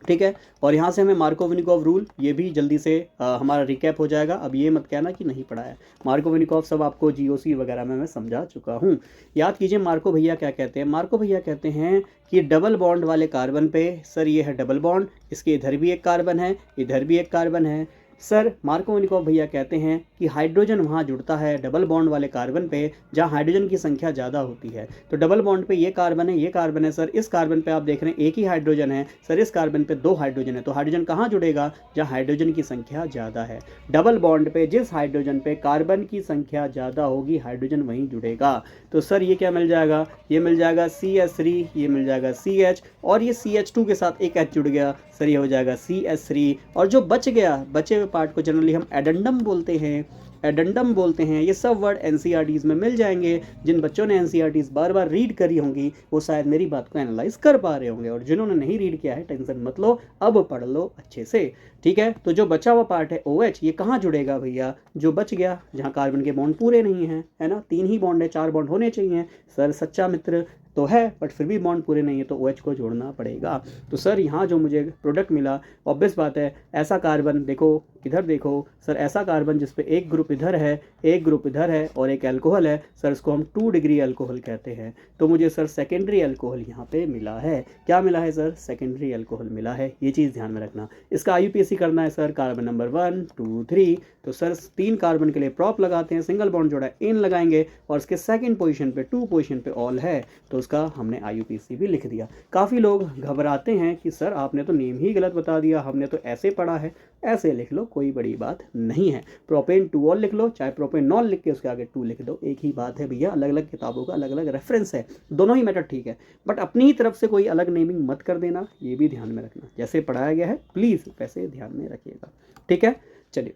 ठीक है। और यहाँ से हमें मार्कोविनिकॉव रूल, ये भी जल्दी से हमारा रिकैप हो जाएगा। अब ये मत कहना कि नहीं पढ़ा है। मार्कोविनिकॉव सब आपको GOC वगैरह में मैं समझा चुका हूँ। याद कीजिए मार्को भैया क्या कहते हैं। मार्को भैया कहते हैं कि डबल बॉन्ड वाले कार्बन पे सर ये है डबल बॉन्ड, इसके इधर भी एक कार्बन है, इधर भी एक कार्बन है। सर मार्कोविनिकॉव भैया कहते हैं कि हाइड्रोजन वहाँ जुड़ता है डबल बॉन्ड वाले कार्बन पे जहाँ हाइड्रोजन की संख्या ज़्यादा होती है। तो डबल बॉन्ड पे ये कार्बन है, ये कार्बन है। सर इस कार्बन पे आप देख रहे हैं एक ही हाइड्रोजन है, सर इस कार्बन पे 2 हाइड्रोजन है। तो हाइड्रोजन कहाँ जुड़ेगा? जहाँ हाइड्रोजन की संख्या ज़्यादा है। डबल बॉन्ड पे जिस हाइड्रोजन पे कार्बन की संख्या ज़्यादा होगी हाइड्रोजन वहीं जुड़ेगा। तो सर ये क्या मिल जाएगा? ये मिल जाएगा CH3, ये मिल जाएगा CH और ये CH2 के साथ एक H जुड़ गया, सर ये हो जाएगा CH3। और जो बच गया, बचे हुए पार्ट को जनरली हम एडेंडम बोलते हैं। एडेंडम बोलते हैं, ये सब वर्ड एनसीईआरटीज़ में मिल जाएंगे। जिन बच्चों ने एनसीईआरटीज़ बार बार रीड करी होंगी वो शायद मेरी बात को एनालाइज कर पा रहे होंगे, और जिन्होंने नहीं रीड किया है टेंशन मत लो, अब पढ़ लो अच्छे से, ठीक है। तो जो बचा हुआ पार्ट है OH, ये कहाँ जुड़ेगा भैया, जो बच गया जहाँ कार्बन के बॉन्ड पूरे नहीं हैं, है ना, 3 ही बॉन्ड है, 4 बॉन्ड होने चाहिए। सर सच्चा मित्र तो है बट फिर भी बॉन्ड पूरे नहीं है तो OH को जोड़ना पड़ेगा। तो सर यहाँ जो मुझे प्रोडक्ट मिला, ऑब्वियस बात है, ऐसा कार्बन देखो, इधर देखो सर, ऐसा कार्बन जिसपे एक ग्रुप इधर है, एक ग्रुप इधर है और एक अल्कोहल है, सर इसको हम 2 डिग्री अल्कोहल कहते हैं। तो मुझे सर सेकेंडरी अल्कोहल यहाँ पे मिला है। क्या मिला है सर, सेकेंडरी अल्कोहल मिला है, ये चीज़ ध्यान में रखना। इसका IUPAC करना है सर, कार्बन नंबर 1 2 3, तो सर 3 कार्बन के लिए प्रॉप लगाते हैं, सिंगल बॉन्ड जोड़ा इन लगाएंगे और इसके सेकंड पोजीशन पे 2 पोजीशन पे ऑल है, तो उसका हमने IUPAC भी लिख दिया। काफ़ी लोग घबराते हैं कि सर आपने तो नेम ही गलत बता दिया, हमने तो ऐसे पढ़ा है। ऐसे लिख लो, कोई बड़ी बात नहीं है। प्रोपेन 2 ऑल लिख लो, चाहे प्रोपेनॉल लिख के उसके आगे 2 लिख दो, एक ही बात है भैया। अलग अलग किताबों का अलग अलग रेफरेंस है, दोनों ही मेथड ठीक है, बट अपनी ही तरफ से कोई अलग नेमिंग मत कर देना, ये भी ध्यान में रखना। जैसे पढ़ाया गया है प्लीज़ वैसे ध्यान में रखिएगा, ठीक है। चलिए,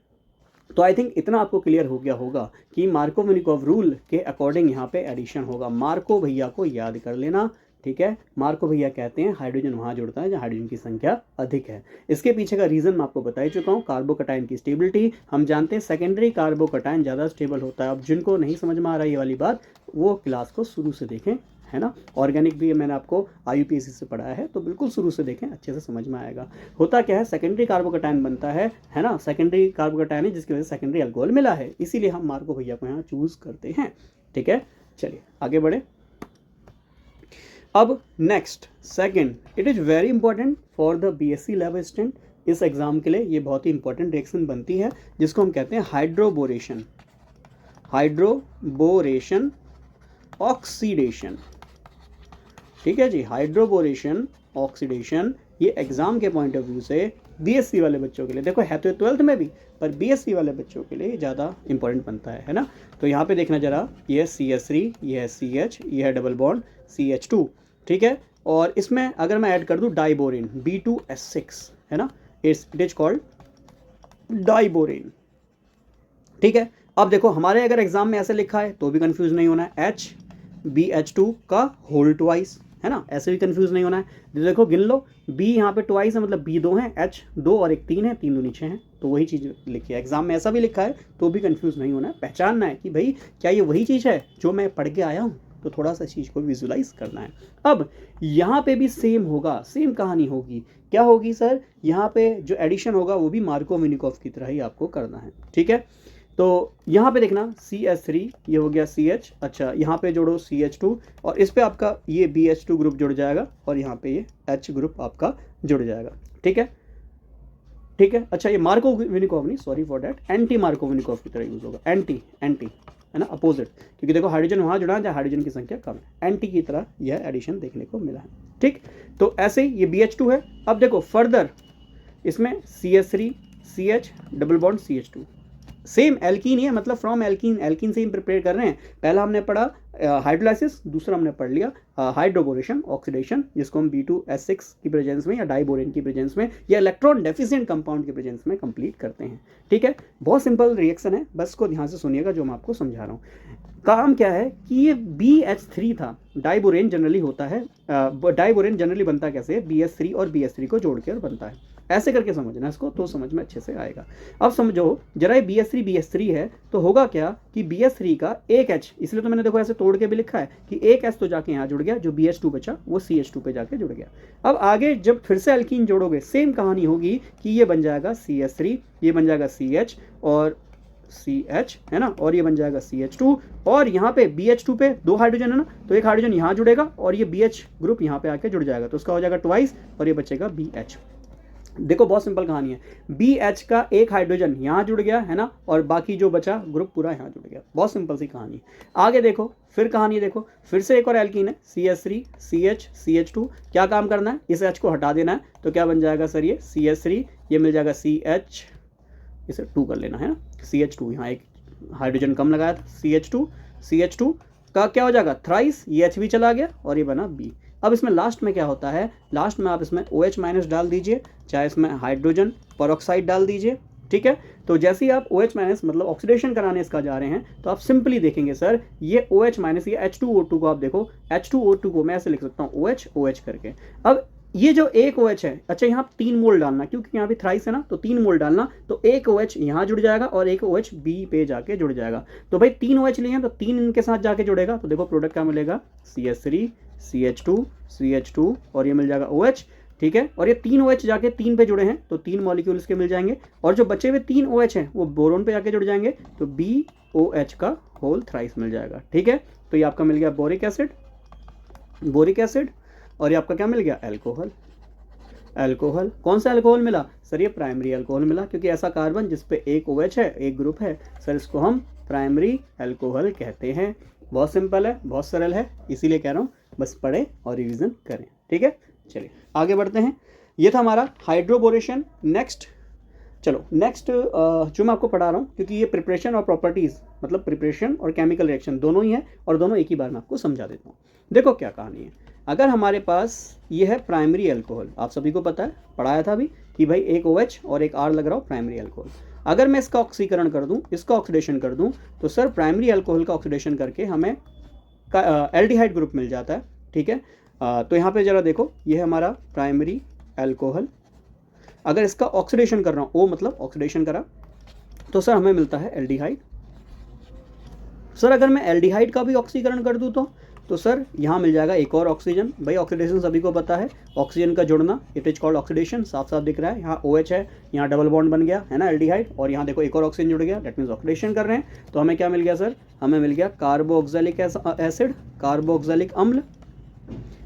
तो आई थिंक इतना आपको क्लियर हो गया होगा कि मार्कोव-मिनिकॉव रूल के अकॉर्डिंग यहाँ पे एडिशन होगा। मार्को भैया को याद कर लेना, ठीक है। मार्को भैया कहते हैं हाइड्रोजन वहाँ जुड़ता है जहाँ हाइड्रोजन की संख्या अधिक है। इसके पीछे का रीज़न मैं आपको बता ही चुका हूँ, कार्बोकटाइन की स्टेबिलिटी। हम जानते हैं सेकेंडरी कार्बोकटाइन ज़्यादा स्टेबल होता है। अब जिनको नहीं समझ में आ रहा है ये वाली बात, वो क्लास को शुरू से देखें, है ना। ऑर्गेनिक भी मैंने आपको IUPAC से पढ़ाया है, तो बिल्कुल शुरू से देखें, अच्छे से समझ में आएगा। होता क्या है, सेकेंडरी कार्बोकटाइन बनता है ना, सेकेंडरी कार्बोकटाइन है जिसकी वजह से सेकेंडरी अल्कोहल मिला है, इसीलिए हम मार्को भैया को यहाँ चूज़ करते हैं, ठीक है। चलिए आगे बढ़े। अब next second, it is very important for the BSc lab assistant. इस एग्जाम के लिए ये बहुत ही इंपॉर्टेंट रिएक्शन बनती है जिसको हम कहते हैं हाइड्रोबोरेशन। हाइड्रोबोरेशन ऑक्सीडेशन, ठीक है जी। हाइड्रोबोरेशन ऑक्सीडेशन, ये एग्जाम के पॉइंट ऑफ व्यू से BSc वाले बच्चों के लिए, देखो है तो 12th में भी, पर BSc वाले बच्चों के लिए ज़्यादा इंपॉर्टेंट बनता है ना। तो यहाँ पे देखना जरा, ये है CH3, ये है CH, ये है डबल बॉन्ड CH2, ठीक है। और इसमें अगर मैं ऐड कर दूँ डाइबोरेन B2S6, है ना, इट इज कॉल्ड डाइबोरेन, ठीक है। अब देखो हमारे अगर एग्जाम में ऐसे लिखा है तो भी कंफ्यूज नहीं होना है, HBH2 का होल ट्वाइस, है ना, ऐसे भी कंफ्यूज नहीं होना है। देखो गिन लो, B यहाँ पे ट्वाइस है मतलब B 2 है, H 2 और 1 3 है, 3 दूनी 6 है, तो वही चीज़ लिखी है। एग्जाम में ऐसा भी लिखा है तो भी कंफ्यूज नहीं होना है, पहचानना है कि भाई क्या ये वही चीज़ है जो मैं पढ़ के आया हूँ, तो थोड़ा सा चीज़ को विजुलाइज करना है। अब यहाँ पे भी सेम होगा, सेम कहानी होगी। क्या होगी सर, यहाँ पे जो एडिशन होगा वो भी मार्कोव-मिनिकॉव की तरह ही आपको करना है, ठीक है। तो यहाँ पे देखना CH3, ये हो गया CH, अच्छा यहाँ पे जोड़ो CH2 और इस पे आपका ये BH2 ग्रुप जुड़ जाएगा और यहाँ पे ये H ग्रुप आपका जुड़ जाएगा, ठीक है, ठीक है। अच्छा ये मार्कोव-मिनिकॉव नहीं, सॉरी फॉर डैट, एंटी मार्कोव-मिनिकॉव की तरह यूज होगा, एंटी है ना, अपोजिट, क्योंकि देखो हाइड्रोजन वहाँ जुड़ा है जहाँ हाइड्रोजन की संख्या कम है, एंटी की तरह यह एडिशन देखने को मिला है, ठीक। तो ऐसे ही ये BH2 है। अब देखो फर्दर इसमें CH3 CH double bond CH2, same alkene ही है, मतलब फ्रॉम एल्कीन से ही प्रिपेयर कर रहे हैं। पहला हमने पढ़ा हाइड्रोलाइसिस, दूसरा हमने पढ़ लिया हाइड्रोबोरेशन ऑक्सीडेशन, जिसको हम B2S6 की प्रेजेंस में या डाइबोरेन की प्रेजेंस में या इलेक्ट्रॉन डेफिशिएंट कंपाउंड की प्रेजेंस में कंप्लीट करते हैं, ठीक है। बहुत सिंपल रिएक्शन है, बस को ध्यान से सुनिएगा जो मैं आपको समझा रहा हूँ। काम क्या है कि ये BH3 था, डाइबोरेन जनरली होता है, डाइबोरेन जनरली बनता कैसे है, BH3 और BH3 को जोड़ कर बनता है, ऐसे करके समझना इसको तो समझ में अच्छे से आएगा। अब समझो जरा, BH3 है तो होगा क्या कि BH3 का एक H, इसलिए तो मैंने देखो ऐसे तोड़ के भी लिखा है कि एक H तो जाके यहाँ जुड़ गया, जो BH2 बचा वो CH2 पे जाके जुड़ गया। अब आगे जब फिर से एल्कीन जोड़ोगे सेम कहानी होगी कि ये बन जाएगा CH3, ये बन जाएगा CH और CH, है ना, और ये बन जाएगा CH2 और यहाँ पे BH2 पे 2 हाइड्रोजन है ना, तो एक हाइड्रोजन यहाँ जुड़ेगा और ये BH ग्रुप यहाँ पे आके जुड़ जाएगा, तो उसका हो जाएगा ट्वाइस और ये बचेगा BH। देखो बहुत सिंपल कहानी है, BH का एक हाइड्रोजन यहाँ जुड़ गया, है ना, और बाकी जो बचा ग्रुप पूरा यहाँ जुड़ गया। बहुत सिंपल सी कहानी। आगे देखो फिर कहानी देखो, फिर से एक और एल्कीन है CH3 CH CH2, क्या काम करना है, इस H को हटा देना है, तो क्या बन जाएगा सर ये CH3, ये मिल जाएगा CH, इसे 2 कर लेना है ना, CH2, यहाँ एक हाइड्रोजन कम लगाया था, CH2 का क्या हो जाएगा थ्राइस, ये H भी चला गया और ये बना B। अब इसमें लास्ट में क्या होता है, लास्ट में आप इसमें OH माइनस डाल दीजिए, चाहे इसमें हाइड्रोजन परऑक्साइड डाल दीजिए, ठीक है। तो जैसे ही आप OH माइनस मतलब ऑक्सीडेशन कराने इसका जा रहे हैं तो आप सिंपली देखेंगे सर ये OH माइनस ये H2O2 को आप देखो, H2O2 को मैं ऐसे लिख सकता हूँ OH OH करके। अब ये जो एक OH है, अच्छा यहाँ 3 मोल डालना क्योंकि यहाँ पे थ्राइस है ना, तो 3 मोल डालना, तो एक OH यहाँ जुड़ जाएगा और एक OH B पे जाके जुड़ जाएगा। तो भाई 3 OH लिए हैं तो 3 इनके साथ जाके जुड़ेगा, तो देखो प्रोडक्ट क्या मिलेगा, CH3 CH2 CH2 और ये मिल जाएगा OH, ठीक है। और ये 3 OH जाके 3 पे जुड़े हैं तो 3 मॉलिक्यूल इसके मिल जाएंगे, और जो बचे हुए 3 OH हैं वो बोरोन पे जाके जुड़ जाएंगे तो BOH का होल थ्राइस मिल जाएगा, ठीक है। तो ये आपका मिल गया बोरिक एसिड, और ये आपका क्या मिल गया, अल्कोहल। कौन सा अल्कोहल मिला सर, ये प्राइमरी अल्कोहल मिला, क्योंकि ऐसा कार्बन जिस पे एक OH है, एक ग्रुप है सर, इसको हम प्राइमरी अल्कोहल कहते हैं। बहुत सिंपल है, बहुत सरल है, इसीलिए कह रहा हूँ बस पढ़े और रिवीजन करें, ठीक है। चलिए आगे बढ़ते हैं, ये था हमारा हाइड्रोबोरेशन। नेक्स्ट जो मैं आपको पढ़ा रहा हूँ, क्योंकि ये प्रिपरेशन और प्रॉपर्टीज़ मतलब प्रिपरेशन और केमिकल रिएक्शन दोनों ही है, और दोनों एक ही बार में आपको समझा देता हूँ। देखो क्या कहानी है, अगर हमारे पास ये है प्राइमरी अल्कोहल, आप सभी को पता है, पढ़ाया था अभी कि भाई एक OH और एक R लग रहा हो, प्राइमरी अल्कोहल। अगर मैं इसका ऑक्सीकरण कर दूं, इसका ऑक्सीडेशन कर दूं, तो सर प्राइमरी अल्कोहल का ऑक्सीडेशन करके हमें एल्डिहाइड ग्रुप मिल जाता है, ठीक है। तो यहाँ पे जरा देखो, ये है हमारा प्राइमरी अल्कोहल। अगर इसका ऑक्सीडेशन कर रहा हूँ, O मतलब ऑक्सीडेशन करा, तो सर हमें मिलता है एल्डिहाइड। सर अगर मैं एल्डिहाइड का भी ऑक्सीकरण कर दूँ तो सर यहाँ मिल जाएगा एक और ऑक्सीजन। भाई ऑक्सीडेशन सभी को पता है, ऑक्सीजन का जुड़ना, इट इज कॉल्ड ऑक्सीडेशन, साफ साफ दिख रहा है। यहाँ OH है, यहाँ डबल बॉन्ड बन गया है ना एल्डिहाइड, और यहाँ देखो एक और ऑक्सीजन जुड़ गया, दैट मीन्स ऑक्सीडेशन कर रहे हैं। तो हमें क्या मिल गया सर, हमें मिल गया कार्बोक्सिलिक एसिड, कार्बोक्सिलिक अम्ल।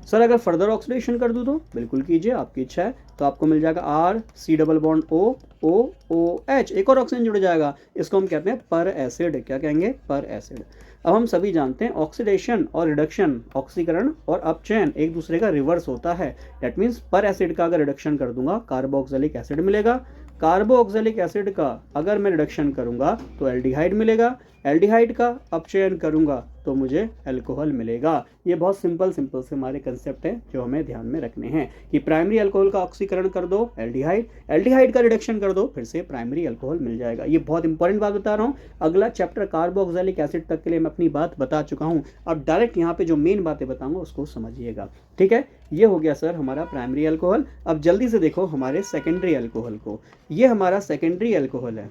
सर अगर फर्दर ऑक्सीडेशन कर दूँ तो बिल्कुल कीजिए, आपकी इच्छा है, तो आपको मिल जाएगा R, C double bond O, OH, एक और ऑक्सीजन जुड़ जाएगा, इसको हम कहते हैं पर एसिड। क्या कहेंगे, पर एसिड। अब हम सभी जानते हैं ऑक्सीडेशन और रिडक्शन, ऑक्सीकरण और अपचयन एक दूसरे का रिवर्स होता है। दैट मीन्स पर एसिड का अगर रिडक्शन कर दूंगा कार्बोक्सिलिक एसिड मिलेगा, कार्बोक्सिलिक एसिड का अगर मैं रिडक्शन करूंगा तो एल्डिहाइड मिलेगा, एल्डिहाइड का अपचयन करूंगा तो मुझे अल्कोहल मिलेगा। ये बहुत सिंपल से हमारे कंसेप्ट हैं जो हमें ध्यान में रखने हैं कि प्राइमरी अल्कोहल का ऑक्सीकरण कर दो एल्डिहाइड, एल्डिहाइड का रिडक्शन कर दो फिर से प्राइमरी अल्कोहल मिल जाएगा। ये बहुत इंपॉर्टेंट बात बता रहा हूँ। अगला चैप्टर कार्बोक्सिलिक एसिड तक के लिए मैं अपनी बात बता चुका हूँ, अब डायरेक्ट यहाँ पे जो मेन बातें बताऊंगा उसको समझिएगा, ठीक है। ये हो गया सर हमारा प्राइमरी अल्कोहल। अब जल्दी से देखो हमारे सेकेंडरी अल्कोहल को, ये हमारा सेकेंडरी अल्कोहल है।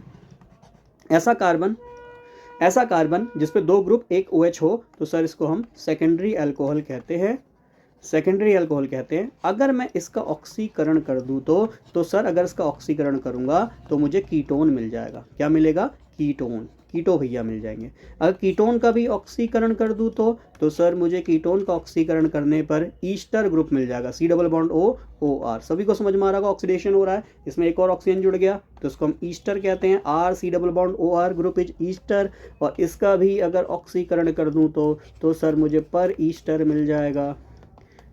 ऐसा कार्बन जिस पे 2 ग्रुप एक OH हो तो सर इसको हम सेकेंडरी अल्कोहल कहते हैं। अगर मैं इसका ऑक्सीकरण कर दूं तो सर अगर इसका ऑक्सीकरण करूंगा तो मुझे कीटोन मिल जाएगा। क्या मिलेगा, कीटो भैया मिल जाएंगे। अगर कीटोन का भी ऑक्सीकरण कर दूं तो सर मुझे कीटोन का ऑक्सीकरण करने पर ईस्टर ग्रुप मिल जाएगा, C double bond O OR। सभी को समझ में आ रहा होगा, ऑक्सीडेशन हो रहा है, इसमें एक और ऑक्सीजन जुड़ गया तो इसको हम ईस्टर कहते हैं, R, C double bond OR group is Easter. और इसका भी अगर ऑक्सीकरण कर दूं तो सर मुझे पर ईस्टर मिल जाएगा,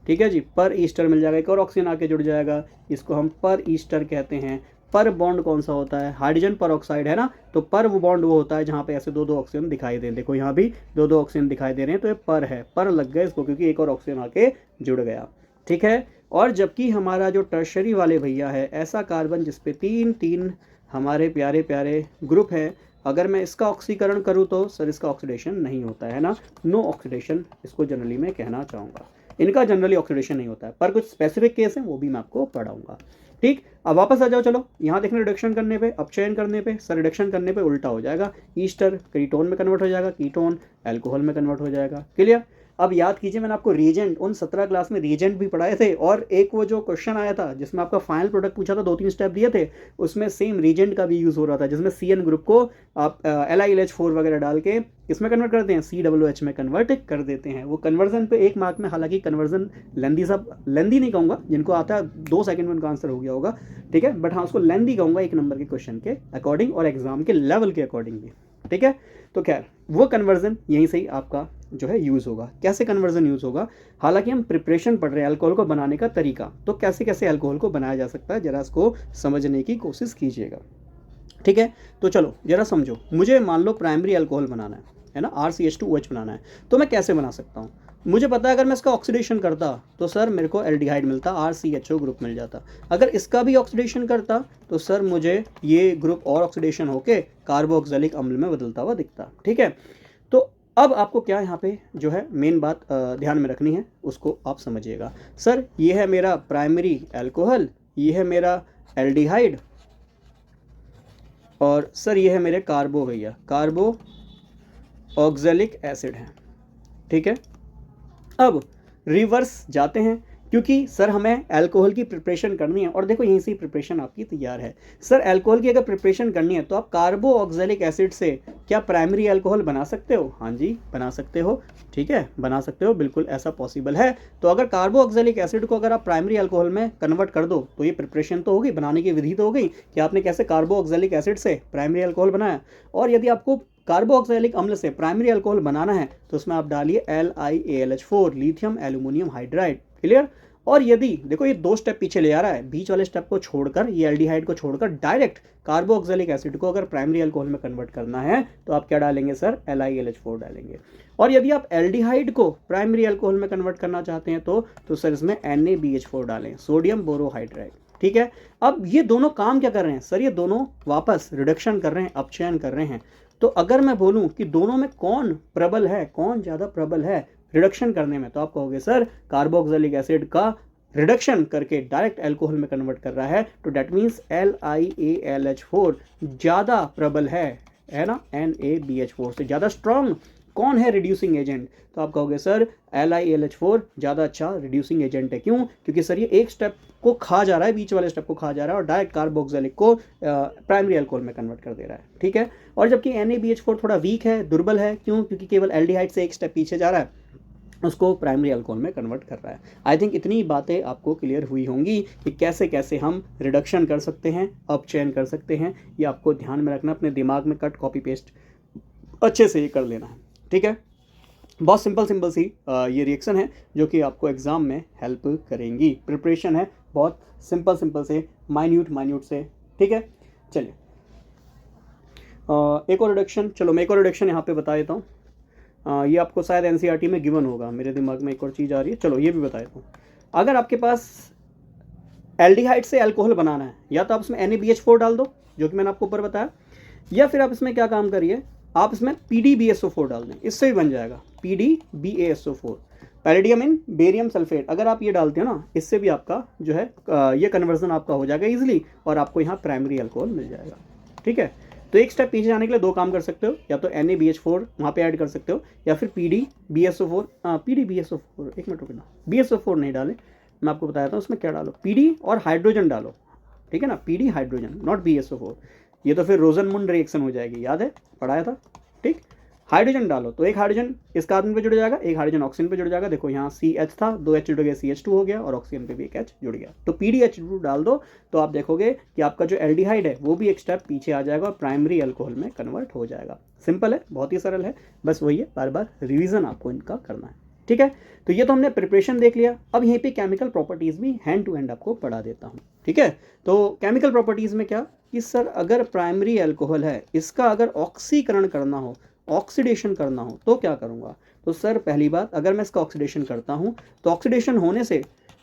ठीक है जी, पर ईस्टर मिल जाएगा। एक और ऑक्सीजन आके जुड़ जाएगा, इसको हम पर ईस्टर कहते हैं। पर बॉन्ड कौन सा होता है, हाइड्रोजन पर ऑक्साइड है ना, तो पर वो बॉन्ड वो होता है जहाँ पे ऐसे 2 ऑक्सीजन दिखाई दे, देखो यहाँ भी 2 ऑक्सीजन दिखाई दे रहे हैं, तो ये पर है, पर लग गए इसको क्योंकि एक और ऑक्सीजन आके जुड़ गया, ठीक है। और जबकि हमारा जो टर्शरी वाले भैया है, ऐसा कार्बन जिसपे 3 हमारे प्यारे प्यारे ग्रुप है, अगर मैं इसका ऑक्सीकरण करूँ तो सर इसका ऑक्सीडेशन नहीं होता है ना, नो ऑक्सीडेशन इसको जनरली मैं कहना चाहूँगा। इनका जनरली ऑक्सीडेशन नहीं होता है, पर कुछ स्पेसिफिक केस हैं वो भी मैं आपको पढ़ाऊंगा, ठीक। अब वापस आ जाओ, चलो यहाँ देखने रिडक्शन करने पे, अपचयन करने पे, सर रिडक्शन करने पे उल्टा हो जाएगा, ईस्टर कीटोन में कन्वर्ट हो जाएगा, कीटोन अल्कोहल में कन्वर्ट हो जाएगा, क्लियर। अब याद कीजिए मैंने आपको रीजेंट उन 17 क्लास में रीजेंट भी पढ़ाए थे, और एक वो जो क्वेश्चन आया था जिसमें आपका फाइनल प्रोडक्ट पूछा था, 2-3 स्टेप दिए थे, उसमें सेम रीजेंट का भी यूज़ हो रहा था, जिसमें CN ग्रुप को आप LiLH4 वगैरह डाल के इसमें कन्वर्ट करते हैं, COOH में कन्वर्ट कर देते हैं। वो कन्वर्जन पे 1 मार्क में, हालांकि कन्वर्जन लेंदी नहीं कहूँगा, जिनको आता है 2 सेकंड में उनका आंसर हो गया होगा, ठीक है, बट हाँ उसको लेंदी कहूँगा 1 नंबर के क्वेश्चन के अकॉर्डिंग और एग्जाम के लेवल के अकॉर्डिंग भी, ठीक है। तो खैर वो कन्वर्जन यहीं से ही आपका जो है यूज़ होगा। कैसे कन्वर्जन यूज़ होगा, हालांकि हम प्रिपरेशन पढ़ रहे हैं अल्कोहल को बनाने का तरीका, तो कैसे कैसे अल्कोहल को बनाया जा सकता है जरा इसको समझने की कोशिश कीजिएगा, ठीक है। तो चलो जरा समझो, मुझे मान लो प्राइमरी अल्कोहल बनाना है ना, RCH2OH बनाना है, तो मैं कैसे बना सकता हूँ। मुझे पता है अगर मैं इसका ऑक्सीडेशन करता तो सर मेरे को एल्डिहाइड मिलता, RCHO ग्रुप मिल जाता। अगर इसका भी ऑक्सीडेशन करता तो सर मुझे ये ग्रुप और ऑक्सीडेशन होके कार्बोक्सिलिक अम्ल में बदलता हुआ दिखता। ठीक है, तो अब आपको क्या यहाँ पे जो है मेन बात ध्यान में रखनी है उसको आप समझिएगा। सर ये है मेरा प्राइमरी अल्कोहल, ये है मेरा एल्डिहाइड, और सर ये है मेरे कार्बो भैया, कार्बो ऑक्सैलिक एसिड है। ठीक है, अब रिवर्स जाते हैं क्योंकि सर हमें अल्कोहल की प्रिपरेशन करनी है, और देखो यहीं से प्रिपरेशन आपकी तैयार है। सर अल्कोहल की अगर प्रिपरेशन करनी है तो आप कार्बो ऑक्सैलिक एसिड से क्या प्राइमरी अल्कोहल बना सकते हो? हाँ जी बना सकते हो। ठीक है, बना सकते हो, बिल्कुल ऐसा पॉसिबल है। तो अगर कार्बो ऑक्सैलिक एसिड को अगर आप प्राइमरी अल्कोहल में कन्वर्ट कर दो तो ये प्रिपरेशन तो होगी, बनाने की विधि तो हो गई कि आपने कैसे कार्बो ऑक्सैलिक एसिड से प्राइमरी अल्कोहल बनाया। और यदि आपको कार्बोक्सिलिक अम्ल से प्राइमरी अल्कोहल बनाना है तो उसमें आप डालिए LiAlH4, lithium aluminium hydride. Clear? और यदि देखो ये 2 स्टेप पीछे ले आ रहा है, बीच वाले स्टेप को छोड़कर, ये एल्डिहाइड को छोड़कर डायरेक्ट कार्बोक्सिलिक एसिड को अगर प्राइमरी अल्कोहल में कन्वर्ट करना है तो आप क्या डालेंगे सर? LiAlH4 डालेंगे। और यदि आप एल्डिहाइड को प्राइमरी अल्कोहल में कन्वर्ट करना चाहते हैं तो सर इसमें NaBH4 डालें, सोडियम बोरोहाइड्राइड। ठीक है, अब ये दोनों काम क्या कर रहे हैं सर? ये दोनों वापस रिडक्शन कर रहे हैं, अपचयन कर रहे हैं। तो अगर मैं बोलूं कि दोनों में कौन प्रबल है, कौन ज़्यादा प्रबल है रिडक्शन करने में, तो आप कहोगे सर कार्बोक्सिलिक एसिड का रिडक्शन करके डायरेक्ट अल्कोहल में कन्वर्ट कर रहा है, तो डेट मीन्स LiAlH4 ज़्यादा प्रबल है ना, NaBH4 से ज़्यादा स्ट्रॉन्ग कौन है रिड्यूसिंग एजेंट? तो आप कहोगे सर LiAlH4 ज़्यादा अच्छा रिड्यूसिंग एजेंट है। क्यों? क्योंकि सर ये एक स्टेप को खा जा रहा है, बीच वाले स्टेप को खा जा रहा है और डायरेक्ट कार्बोक्सिलिक को प्राइमरी अल्कोहल में कन्वर्ट कर दे रहा है। ठीक है, और जबकि NaBH4 थोड़ा वीक है, दुर्बल है। क्यों? क्योंकि केवल एल्डिहाइड से एक स्टेप पीछे जा रहा है, उसको प्राइमरी अल्कोहल में कन्वर्ट कर रहा है। आई थिंक इतनी बातें आपको क्लियर हुई होंगी कि कैसे कैसे हम रिडक्शन कर सकते हैं, अपचयन कर सकते हैं। ये आपको ध्यान में रखना, अपने दिमाग में कट कॉपी पेस्ट अच्छे से ये कर लेना है। ठीक है, बहुत सिंपल सी ये रिएक्शन है जो कि आपको एग्ज़ाम में हेल्प करेंगी। प्रिपरेशन है बहुत सिंपल से, माइन्यूट से। ठीक है, चलिए एक और रिडक्शन, चलो मैं एक और रिडक्शन यहाँ पे बता देता हूँ। ये आपको शायद NCERT में गिवन होगा, मेरे दिमाग में एक और चीज़ आ रही है, चलो ये भी बता देता हूँ। अगर आपके पास एल्डिहाइड से अल्कोहल बनाना है, या तो आप इसमें NaBH4 डाल दो जो कि मैंने आपको ऊपर बताया, या फिर आप इसमें क्या काम करिए, आप इसमें PDBSO4 डाल दें, इससे भी बन जाएगा PDBASO4, पैलेडियम इन बेरियम सल्फेट। अगर आप ये डालते हो ना, इससे भी आपका जो है ये कन्वर्जन आपका हो जाएगा इजीली, और आपको यहाँ प्राइमरी अल्कोहल मिल जाएगा। ठीक है, तो एक स्टेप पीछे जाने के लिए 2 काम कर सकते हो, या तो NaBH4 वहाँ पे ऐड कर सकते हो, या फिर PDBSO4 एक मिनट रुकना, BSO4 नहीं डालें, मैं आपको बताता हूँ उसमें क्या डालो, PD और हाइड्रोजन डालो। ठीक है ना, PD हाइड्रोजन, नॉट BSO4, ये तो फिर रोजनमुंड रिएक्शन हो जाएगी, याद है पढ़ाया था। ठीक, हाइड्रोजन डालो तो एक हाइड्रोजन इस कार्बन पे जुड़ जाएगा, एक हाइड्रोजन ऑक्सीजन पे जुड़ जाएगा। देखो यहाँ CH था, 2 H जुड़ गया, CH2 हो गया, और ऑक्सीजन पे भी एक H जुड़ गया, तो PDH2 डाल दो, तो आप देखोगे कि आपका जो एल्डिहाइड है वो भी एक स्टेप पीछे आ जाएगा और प्राइमरी अल्कोहल में कन्वर्ट हो जाएगा। सिंपल है, बहुत ही सरल है, बस वही है, बार बार रिविजन आपको इनका करना है। ठीक है, तो ये तो हमने प्रिपरेशन देख लिया। अब यहीं पे केमिकल प्रॉपर्टीज़ भी हैंड टू हैंड आपको पढ़ा देता हूँ। ठीक है, तो केमिकल प्रॉपर्टीज़ में क्या कि सर अगर प्राइमरी अल्कोहल है, इसका अगर ऑक्सीकरण करना हो, ऑक्सीडेशन करना हो, तो क्या करूँगा? तो सर पहली बात, अगर मैं इसका ऑक्सीडेशन करता हूँ तो ऑक्सीडेशन होने से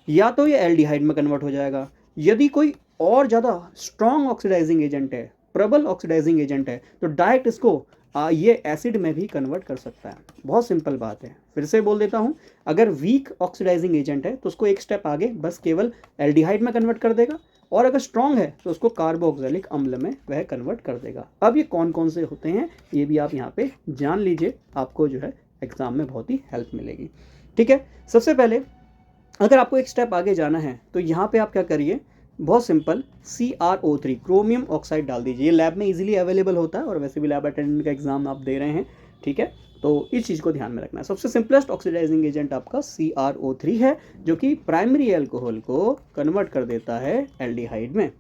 या तो ये एल्डिहाइड में कन्वर्ट हो जाएगा, यदि कोई और ज़्यादा स्ट्रॉन्ग ऑक्सीडाइजिंग एजेंट है, प्रबल ऑक्सीडाइजिंग एजेंट है, तो डायरेक्ट इसको ये एसिड में भी कन्वर्ट कर सकता है। बहुत सिंपल बात है, फिर से बोल देता हूँ, अगर वीक ऑक्सीडाइजिंग एजेंट है तो उसको एक स्टेप आगे बस केवल एल्डिहाइड में कन्वर्ट कर देगा, और अगर स्ट्रॉन्ग है तो उसको कार्बोक्सिलिक अम्ल में वह कन्वर्ट कर देगा। अब ये कौन कौन से होते हैं ये भी आप यहाँ पे जान लीजिए, आपको जो है एग्जाम में बहुत ही हेल्प मिलेगी। ठीक है, सबसे पहले अगर आपको एक स्टेप आगे जाना है तो यहाँ पे आप क्या करिए, बहुत सिंपल, CrO3 क्रोमियम ऑक्साइड डाल दीजिए। ये लैब में इजीली अवेलेबल होता है, और वैसे भी लैब अटेंडेंट का एग्जाम आप दे रहे हैं। ठीक है, तो इस चीज़ को ध्यान में रखना है। सबसे सिंपलेस्ट ऑक्सीडाइजिंग एजेंट आपका CrO3 है, जो कि प्राइमरी अल्कोहल को कन्वर्ट कर देता है एल्डिहाइड में।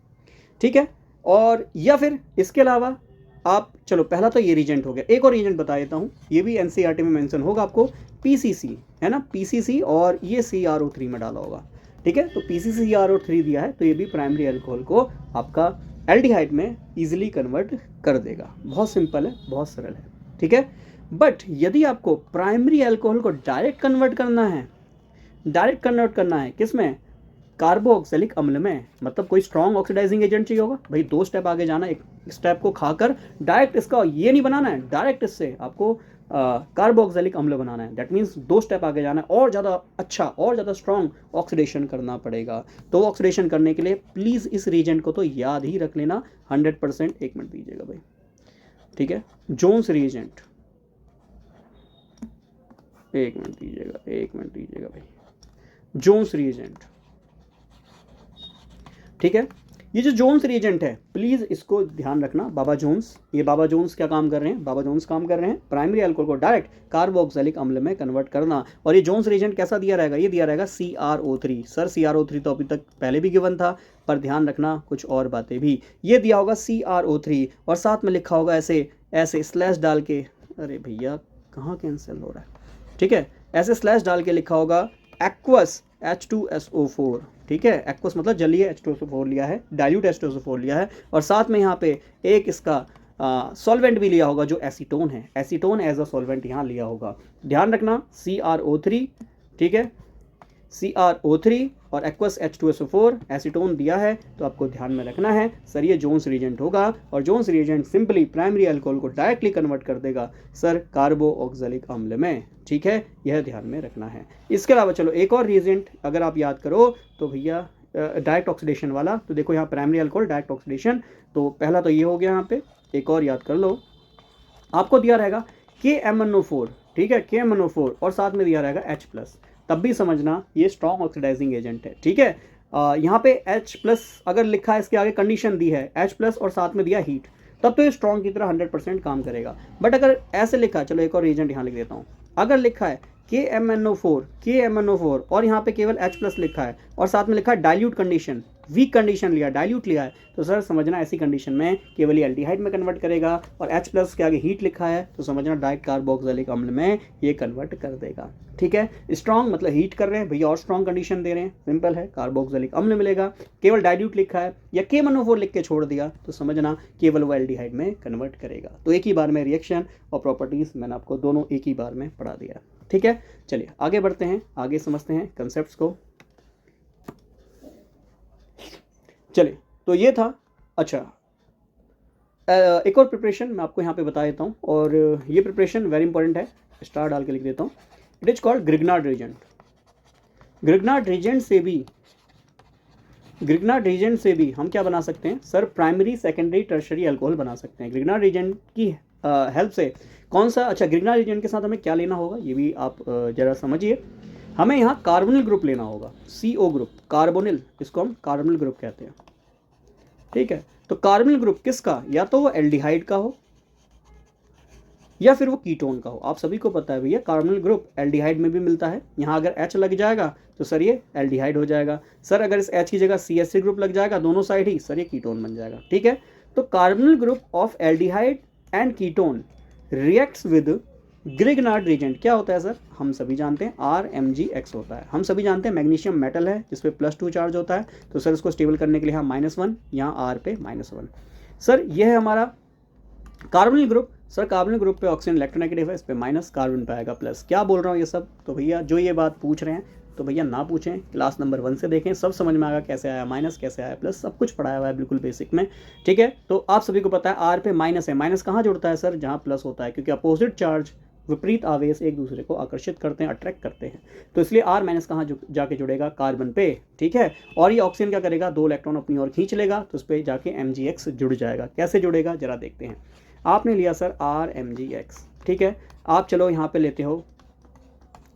ठीक है, और या फिर इसके अलावा आप, चलो पहला तो ये रिएजेंट हो गया, एक और रिएजेंट बता देता हूँ, ये भी NCERT में मेंशन होगा आपको, PCC है ना, PCC, और ये CrO3 में डाला होगा। ठीक है, तो PCC CrO3 दिया है, तो ये भी प्राइमरी अल्कोहल को आपका एल्डिहाइड में इजीली कन्वर्ट कर देगा। बहुत सिंपल है, बहुत सरल है। ठीक है, बट यदि आपको प्राइमरी अल्कोहल को डायरेक्ट कन्वर्ट करना है किस में, कार्बोक्सिलिक अम्ल में, मतलब कोई स्ट्रॉन्ग ऑक्सीडाइजिंग एजेंट चाहिए होगा भाई, 2 स्टेप आगे जाना, एक स्टेप को खाकर डायरेक्ट इसका ये नहीं बनाना है, डायरेक्ट इससे आपको कार्बोक्सिलिक अम्ल बनाना है। दैट मीन्स 2 स्टेप आगे जाना है, और ज़्यादा अच्छा और ज़्यादा स्ट्रॉन्ग ऑक्सीडेशन करना पड़ेगा। तो ऑक्सीडेशन करने के लिए प्लीज़ इस रीजेंट को तो याद ही रख लेना 100%। 1 मिनट दीजिएगा भाई, ठीक है, जोन्स रीजेंट, 1 मिनट दीजिएगा भाई, जोन्स रीजेंट, ठीक है। ये जो जोन्स रिएजेंट है प्लीज़ इसको ध्यान रखना, बाबा जोन्स, ये बाबा जोन्स क्या काम कर रहे हैं, बाबा जोन्स काम कर रहे हैं प्राइमरी अल्कोहल को डायरेक्ट कार्बोक्सिलिक अम्ल में कन्वर्ट करना। और ये जोन्स रिएजेंट कैसा दिया रहेगा, ये दिया रहेगा CrO3। सर CrO3 तो अभी तक पहले भी गिवन था, पर ध्यान रखना कुछ और बातें भी, ये दिया होगा CrO3 और साथ में लिखा होगा ऐसे स्लैश डाल के, अरे भैया कहाँ कैंसिल हो रहा है, ठीक है, ऐसे स्लैश डाल के लिखा होगा एक्वस H2SO4, ठीक है, एक्वस मतलब जलीय H2SO4 लिया है, डाइल्यूट H2SO4 लिया है, और साथ में यहाँ पे एक इसका सॉल्वेंट भी लिया होगा जो एसीटोन है, एसीटोन एज अ सॉल्वेंट यहाँ लिया होगा। ध्यान रखना CrO3, ठीक है, CrO3 और एक्वस H2SO4 एसीटोन दिया है, तो आपको ध्यान में रखना है सर ये जोन्स रिएजेंट होगा, और Jones reagent simply primary alcohol को डायरेक्टली कन्वर्ट कर देगा सर कार्बोक्सिलिक अम्ल में, ठीक है, यह ध्यान में रखना है। इसके अलावा चलो एक और रिएजेंट अगर आप याद करो तो भैया डायरेक्ट ऑक्सीडेशन वाला, तो देखो यहाँ प्राइमरी अल्कोहल डायरेक्ट ऑक्सीडेशन, तो पहला तो ये हो गया, यहाँ पे एक और याद कर लो, आपको दिया रहेगा KMnO4, ठीक है, KMnO4 और साथ में दिया रहेगा H+, तब भी समझना ये स्ट्रॉन्ग ऑक्सीडाइजिंग एजेंट है, ठीक है। यहाँ पे H+ अगर लिखा है, इसके आगे कंडीशन दी है H+ और साथ में दिया हीट, तब तो ये स्ट्रॉन्ग की तरह 100% काम करेगा। बट अगर ऐसे लिखा है, चलो एक और एजेंट यहाँ लिख देता हूँ, अगर लिखा है KMnO4 और यहाँ पे केवल H+ लिखा है और साथ में लिखा है डाइल्यूट कंडीशन, वीक कंडीशन लिया, डाइल्यूट लिया है, तो सर समझना ऐसी कंडीशन में केवल ये एल्डिहाइड में कन्वर्ट करेगा, और H+ के आगे हीट लिखा है तो समझना डायरेक्ट कार्बोक्सिलिक अम्ल में ये कन्वर्ट कर देगा, ठीक है। स्ट्रॉन्ग मतलब हीट कर रहे हैं भैया और स्ट्रॉन्ग कंडीशन दे रहे हैं, सिंपल है, कार्बोक्सिलिक अम्ल मिलेगा। केवल डाइल्यूट लिखा है या KMnO4 लिख के छोड़ दिया तो समझना केवल वो एल्डिहाइड में कन्वर्ट करेगा। तो एक ही बार में रिएक्शन और प्रॉपर्टीज़ मैंने आपको दोनों एक ही बार में पढ़ा दिया, ठीक है। चलिए आगे बढ़ते हैं, आगे समझते हैं कंसेप्ट्स को। चलिए तो ये था। अच्छा एक और प्रिपरेशन मैं आपको यहाँ पे बता देता हूँ, और ये प्रिपरेशन वेरी इंपॉर्टेंट है, स्टार डाल के लिख देता हूँ। It is called Grignard reagent. Grignard reagent से भी हम क्या बना सकते हैं sir, primary secondary tertiary alcohol बना सकते हैं ग्रिग्नार्ड रिएजेंट की हेल्प से। कौन सा, अच्छा ग्रिग्नार्ड रिएजेंट के साथ हमें क्या लेना होगा ये भी आप जरा समझिए। हमें यहाँ कार्बोनिल ग्रुप लेना होगा, CO ग्रुप, कार्बोनिल, इसको हम कार्बोनिल ग्रुप कहते हैं, ठीक है। तो कार्बोनिल ग्रुप किसका, या तो वो एल्डिहाइड का हो या फिर वो कीटोन का हो। आप सभी को पता है भैया कार्बोनिल ग्रुप एल्डिहाइड में भी मिलता है, यहाँ अगर H लग जाएगा तो सर ये एल्डिहाइड हो जाएगा, सर अगर इस H की जगह CH3 ग्रुप लग जाएगा दोनों साइड ही, सर ये कीटोन बन जाएगा, ठीक है। तो carbonyl group of aldehyde and ketone reacts with Grignard reagent, क्या होता है सर, हम सभी जानते हैं RMgX होता है। हम सभी जानते हैं मैग्नीशियम मेटल है जिस पे +2 चार्ज होता है, तो सर इसको स्टेबल करने के लिए यहाँ -1, यहाँ R पे -1। सर यह है हमारा carbonyl group. Sir carbonyl group पे ऑक्सीजन इलेक्ट्रोनेगेटिव है, इस पे माइनस, कार्बन पे आएगा प्लस। क्या बोल रहा हूँ ये सब, तो भैया जो ये बात पूछ रहे हैं तो भैया ना पूछें, क्लास नंबर 1 से देखें, सब समझ में आएगा कैसे आया माइनस, कैसे आया प्लस, सब कुछ पढ़ाया हुआ है बिल्कुल बेसिक में, ठीक है। तो आप सभी को पता है R पे माइनस है, माइनस कहाँ जुड़ता है सर, जहाँ प्लस होता है, क्योंकि अपोजिट चार्ज, विपरीत आवेश एक दूसरे को आकर्षित करते हैं, अट्रैक्ट करते हैं, तो इसलिए R माइनस कहाँ जाके जुड़ेगा, कार्बन पे, ठीक है। और ये ऑक्सीजन क्या करेगा, 2 इलेक्ट्रॉन अपनी ओर खींच लेगा, तो उस पर जाके MgX जुड़ जाएगा। कैसे जुड़ेगा जरा देखते हैं। आपने लिया सर RMgX, ठीक है। आप चलो यहाँ पे लेते हो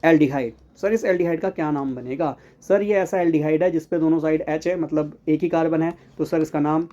एल्डिहाइड। सर इस एल्डिहाइड का क्या नाम बनेगा, सर ये ऐसा एल्डिहाइड है जिसपे दोनों साइड H है, मतलब एक ही कार्बन है, तो सर इसका नाम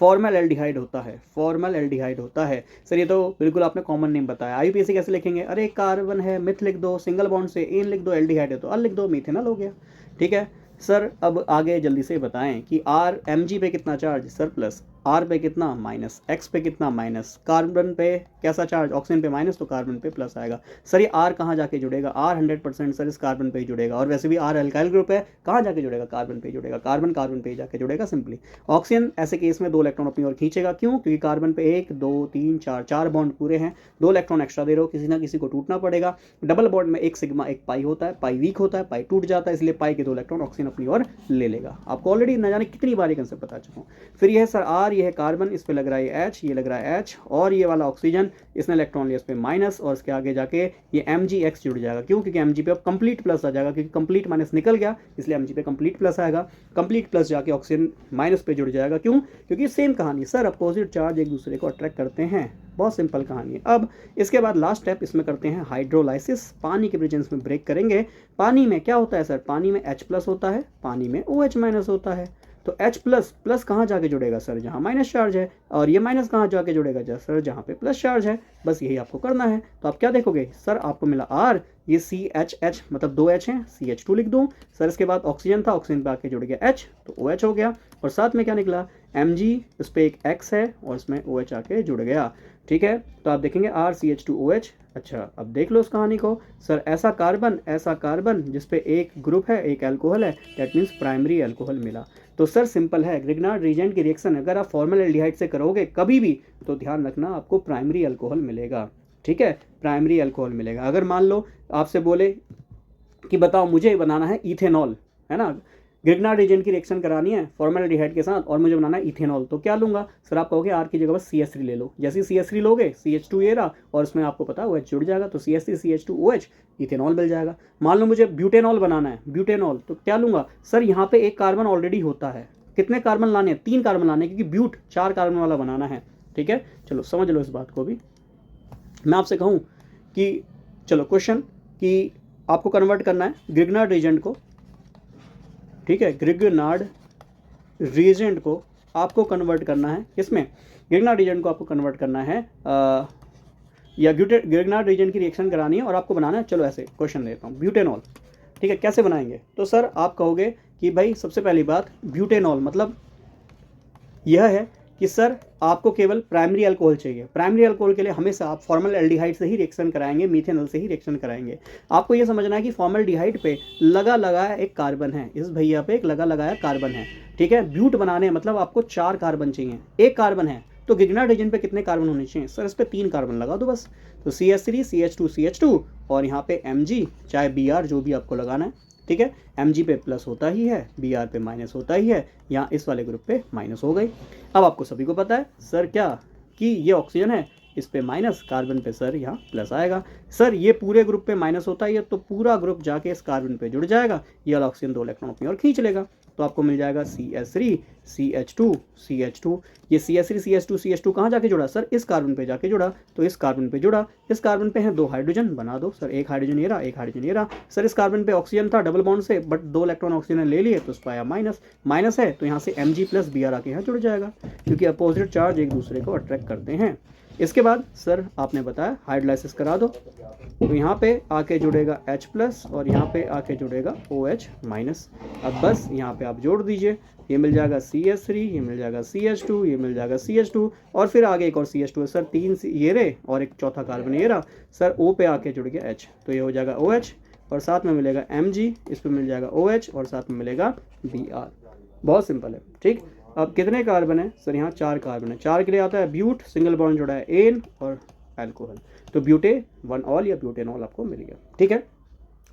फॉर्मल एल्डिहाइड होता है, फॉर्मल एल्डिहाइड होता है। सर ये तो बिल्कुल आपने कॉमन नेम बताया। IUPAC कैसे लिखेंगे, अरे कार्बन है मिथ लिख दो, सिंगल बॉन्ड से एन लिख दो, एल्डिहाइड है तो अल लिख दो, मिथेनॉल हो गया, ठीक है। सर अब आगे जल्दी से बताएं कि RMg पे कितना चार्ज, सर प्लस, R पे कितना माइनस, X पे कितना माइनस, कार्बन पे कैसा चार्ज, ऑक्सीजन पे माइनस तो कार्बन पे प्लस आएगा। सर ये R कहाँ जाके जुड़ेगा, R 100% सर इस कार्बन पे ही जुड़ेगा, और वैसे भी R अल्काइल ग्रुप है, कहाँ जाके जुड़ेगा, कार्बन पे ही जुड़ेगा, कार्बन कार्बन पे ही जाके जुड़ेगा सिंपली। ऑक्सीजन ऐसे केस में 2 इलेक्ट्रॉन अपनी ओर खींचेगा, क्यों, क्योंकि कार्बन पे 1 2 3 4 बॉन्ड पूरे हैं, 2 इलेक्ट्रॉन एक्स्ट्रा दे रहे हो, किसी ना किसी को टूटना पड़ेगा। डबल बॉन्ड में एक सिग्मा एक पाई होता है, पाई वीक होता है, पाई टूट जाता है, इसलिए पाई के 2 इलेक्ट्रॉन ऑक्सीजन अपनी ओर ले लेगा। आपको ऑलरेडी न जाने कितनी बार ये कंसेप्ट बता चुका हूँ। फिर ये है सर R, ये है कार्बन, इस पे लग रहा है H, ये लग रहा है H, और ये वाला ऑक्सीजन इसने इलेक्ट्रॉन लिया इस पे माइनस, और इसके आगे जाके ये Mgx जुड़ जाएगा, क्यों, क्योंकि Mg पे अब कंप्लीट प्लस आ जाएगा, क्योंकि कंप्लीट माइनस निकल गया, इसलिए Mg पे कंप्लीट प्लस आएगा। कंप्लीट प्लस जाके ऑक्सीजन माइनस पे जुड़ जाएगा, क्यों, क्योंकि सेम कहानी सर, अपोजिट चार्ज एक दूसरे को अट्रैक्ट करते हैं, बहुत सिंपल कहानी है। अब इसके बाद लास्ट स्टेप इसमें करते हैं हाइड्रोलाइसिस, पानी के प्रेजेंस में ब्रेक करेंगे। पानी में क्या होता है सर, पानी में H प्लस होता है, पानी में OH माइनस होता है। तो H प्लस प्लस कहाँ जाके जुड़ेगा सर, जहाँ माइनस चार्ज है, और ये माइनस कहाँ जाके जुड़ेगा सर, जहाँ पे प्लस चार्ज है। बस यही आपको करना है। तो आप क्या देखोगे सर, आपको मिला R, ये CHH मतलब 2 H हैं, CH2 लिख दूँ सर। इसके बाद ऑक्सीजन था, ऑक्सीजन पे आके जुड़ गया H, तो OH हो गया, और साथ में क्या निकला Mg, इस पर एक X है, और इसमें OH आके जुड़ गया। ठीक है, तो आप देखेंगे RCH2OH। अच्छा, अब देख लो उस कहानी को सर, ऐसा कार्बन जिसपे एक ग्रुप है, एक अल्कोहल है, दैट मीन्स प्राइमरी अल्कोहल मिला। तो सर सिंपल है, ग्रिग्नार्ड रीजेंट की रिएक्शन अगर आप फॉर्मल एल्डिहाइड से करोगे कभी भी, तो ध्यान रखना आपको प्राइमरी अल्कोहल मिलेगा। ठीक है, प्राइमरी अल्कोहल मिलेगा। अगर मान लो आपसे बोले कि बताओ मुझे बनाना है इथेनॉल, है ना, ग्रिग्नार्ड रीजेंट की रिएक्शन करानी है फॉर्मल्डिहाइड के साथ, और मुझे बनाना है इथेनॉल, तो क्या लूंगा सर, आप कहोगे R की जगह बस CH3 ले लो। जैसे CH3 लोगे, CH2 ये रहा, और इसमें आपको पता है OH जुड़ जाएगा, तो CH3 CH2 OH इथेनॉल मिल जाएगा। मान लो मुझे ब्यूटेनॉल बनाना है, ब्यूटेनॉल, तो क्या लूंगा सर, यहाँ पे एक कार्बन ऑलरेडी होता है, कितने कार्बन लाने हैं, 3 कार्बन लाने हैं, क्योंकि ब्यूट 4 कार्बन वाला बनाना है। ठीक है, चलो समझ लो इस बात को भी। मैं आपसे कहूँ कि चलो क्वेश्चन कि आपको कन्वर्ट करना है ग्रिग्नार्ड रीजेंट को, ठीक है, ग्रिग्नार्ड रीजेंट को आपको कन्वर्ट करना है, किसमें, ग्रिग्नार्ड रीजेंट को आपको कन्वर्ट करना है या ग्रिग्नार्ड रीजेंट की रिएक्शन करानी है और आपको बनाना है, चलो ऐसे क्वेश्चन लेता हूँ, ब्यूटेनॉल। ठीक है, कैसे बनाएंगे, तो सर आप कहोगे कि भाई सबसे पहली बात ब्यूटेनॉल मतलब यह है कि सर आपको केवल प्राइमरी अल्कोहल चाहिए। प्राइमरी अल्कोहल के लिए हमेशा आप फॉर्मल एल्डिहाइड से ही रिएक्शन कराएंगे, मीथेनॉल से ही रिएक्शन कराएंगे। आपको ये समझना है कि फॉर्मल्डिहाइड पे लगा लगाया एक कार्बन है, इस भैया पे एक लगा लगाया कार्बन है। ठीक है, ब्यूट बनाने मतलब आपको 4 कार्बन चाहिए, एक कार्बन है, तो ग्रिग्नार्ड रीजेंट पे कितने कार्बन होने चाहिए सर, इस पे 3 कार्बन लगा दो बस। तो CH3 CH2 CH2 और यहाँ पे Mg, चाहे Br जो भी आपको लगाना है। ठीक है, Mg पे प्लस होता ही है, Br पे माइनस होता ही है, यहाँ इस वाले ग्रुप पे माइनस हो गई। अब आपको सभी को पता है सर क्या, कि ये ऑक्सीजन है, इस पे माइनस, कार्बन पे सर यहाँ प्लस आएगा। सर ये पूरे ग्रुप पे माइनस होता ही है, तो पूरा ग्रुप जाके इस कार्बन पे जुड़ जाएगा, ये वाला ऑक्सीजन 2 इलेक्ट्रॉन अपनी ओर खींच लेगा, तो आपको मिल जाएगा CH3 CH2 CH2। ये CH3 CH2 CH2 कहाँ जाके जुड़ा सर, इस कार्बन पे जाके जुड़ा, तो इस कार्बन पे जुड़ा, इस कार्बन पे हैं 2 हाइड्रोजन, बना दो सर, एक हाइड्रोजन ये रहा, एक हाइड्रोजन ये रहा। सर इस कार्बन पे ऑक्सीजन था डबल बॉन्ड से, बट 2 इलेक्ट्रॉन ऑक्सीजन ले लिए, तो उस पर आया माइनस, माइनस है तो यहाँ से Mg प्लस Br आके यहाँ जुड़ जाएगा, क्योंकि अपोजिट चार्ज एक दूसरे को अट्रैक्ट करते हैं। इसके बाद सर आपने बताया हाइड्रोलाइसिस करा दो, तो यहाँ पे आके जुड़ेगा H प्लस और यहाँ पे आके जुड़ेगा OH माइनस। अब बस यहाँ पे आप जोड़ दीजिए, ये मिल जाएगा CH3, ये मिल जाएगा CH2, ये मिल जाएगा CH2, और फिर आगे एक और CH2 सर, 3 ये रहे और एक चौथा कार्बन ये रहा सर, O पे आके जुड़ गया H, तो ये हो जाएगा OH, और साथ में मिलेगा Mg, इस पर मिल जाएगा OH, और साथ में मिलेगा Br। बहुत सिंपल है। ठीक, अब कितने कार्बन है सर, यहाँ 4 कार्बन है, 4 के लिए आता है ब्यूट, सिंगल बॉन्ड जुड़ा है एन और अल्कोहल, तो ब्यूटे 1 ऑल या ब्यूटेनॉल आपको मिल गया। ठीक है,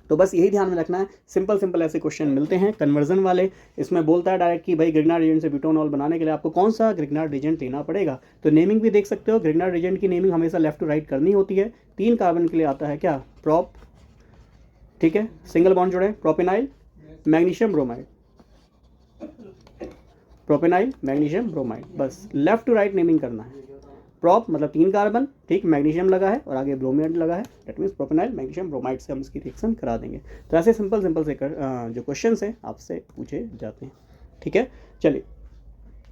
तो बस यही ध्यान में रखना है, सिंपल ऐसे क्वेश्चन मिलते हैं कन्वर्जन वाले। इसमें बोलता है डायरेक्ट कि भाई ग्रिग्नार्ड रीजेंट से ब्यूटेनॉल बनाने के लिए आपको कौन सा ग्रिग्नार्ड रीजेंट लेना पड़ेगा, तो नेमिंग भी देख सकते हो। ग्रिग्नार्ड रीजेंट की नेमिंग हमेशा लेफ्ट टू राइट करनी होती है। 3 कार्बन के लिए आता है क्या, प्रोप, ठीक है, सिंगल बॉन्ड जुड़े, प्रोपेनाइल मैग्नीशियम ब्रोमाइड, प्रोपेनाइल मैग्नीशियम ब्रोमाइड, बस लेफ्ट टू राइट नेमिंग करना है। प्रोप मतलब 3 कार्बन, ठीक, मैग्नीशियम लगा है और आगे ब्रोमाइड लगा है, दैट मीन्स प्रोपेनाइल मैग्नीशियम ब्रोमाइड से हम इसकी रिएक्शन करा देंगे। तो ऐसे सिंपल से जो क्वेश्चन है आपसे पूछे जाते हैं। ठीक है, चलिए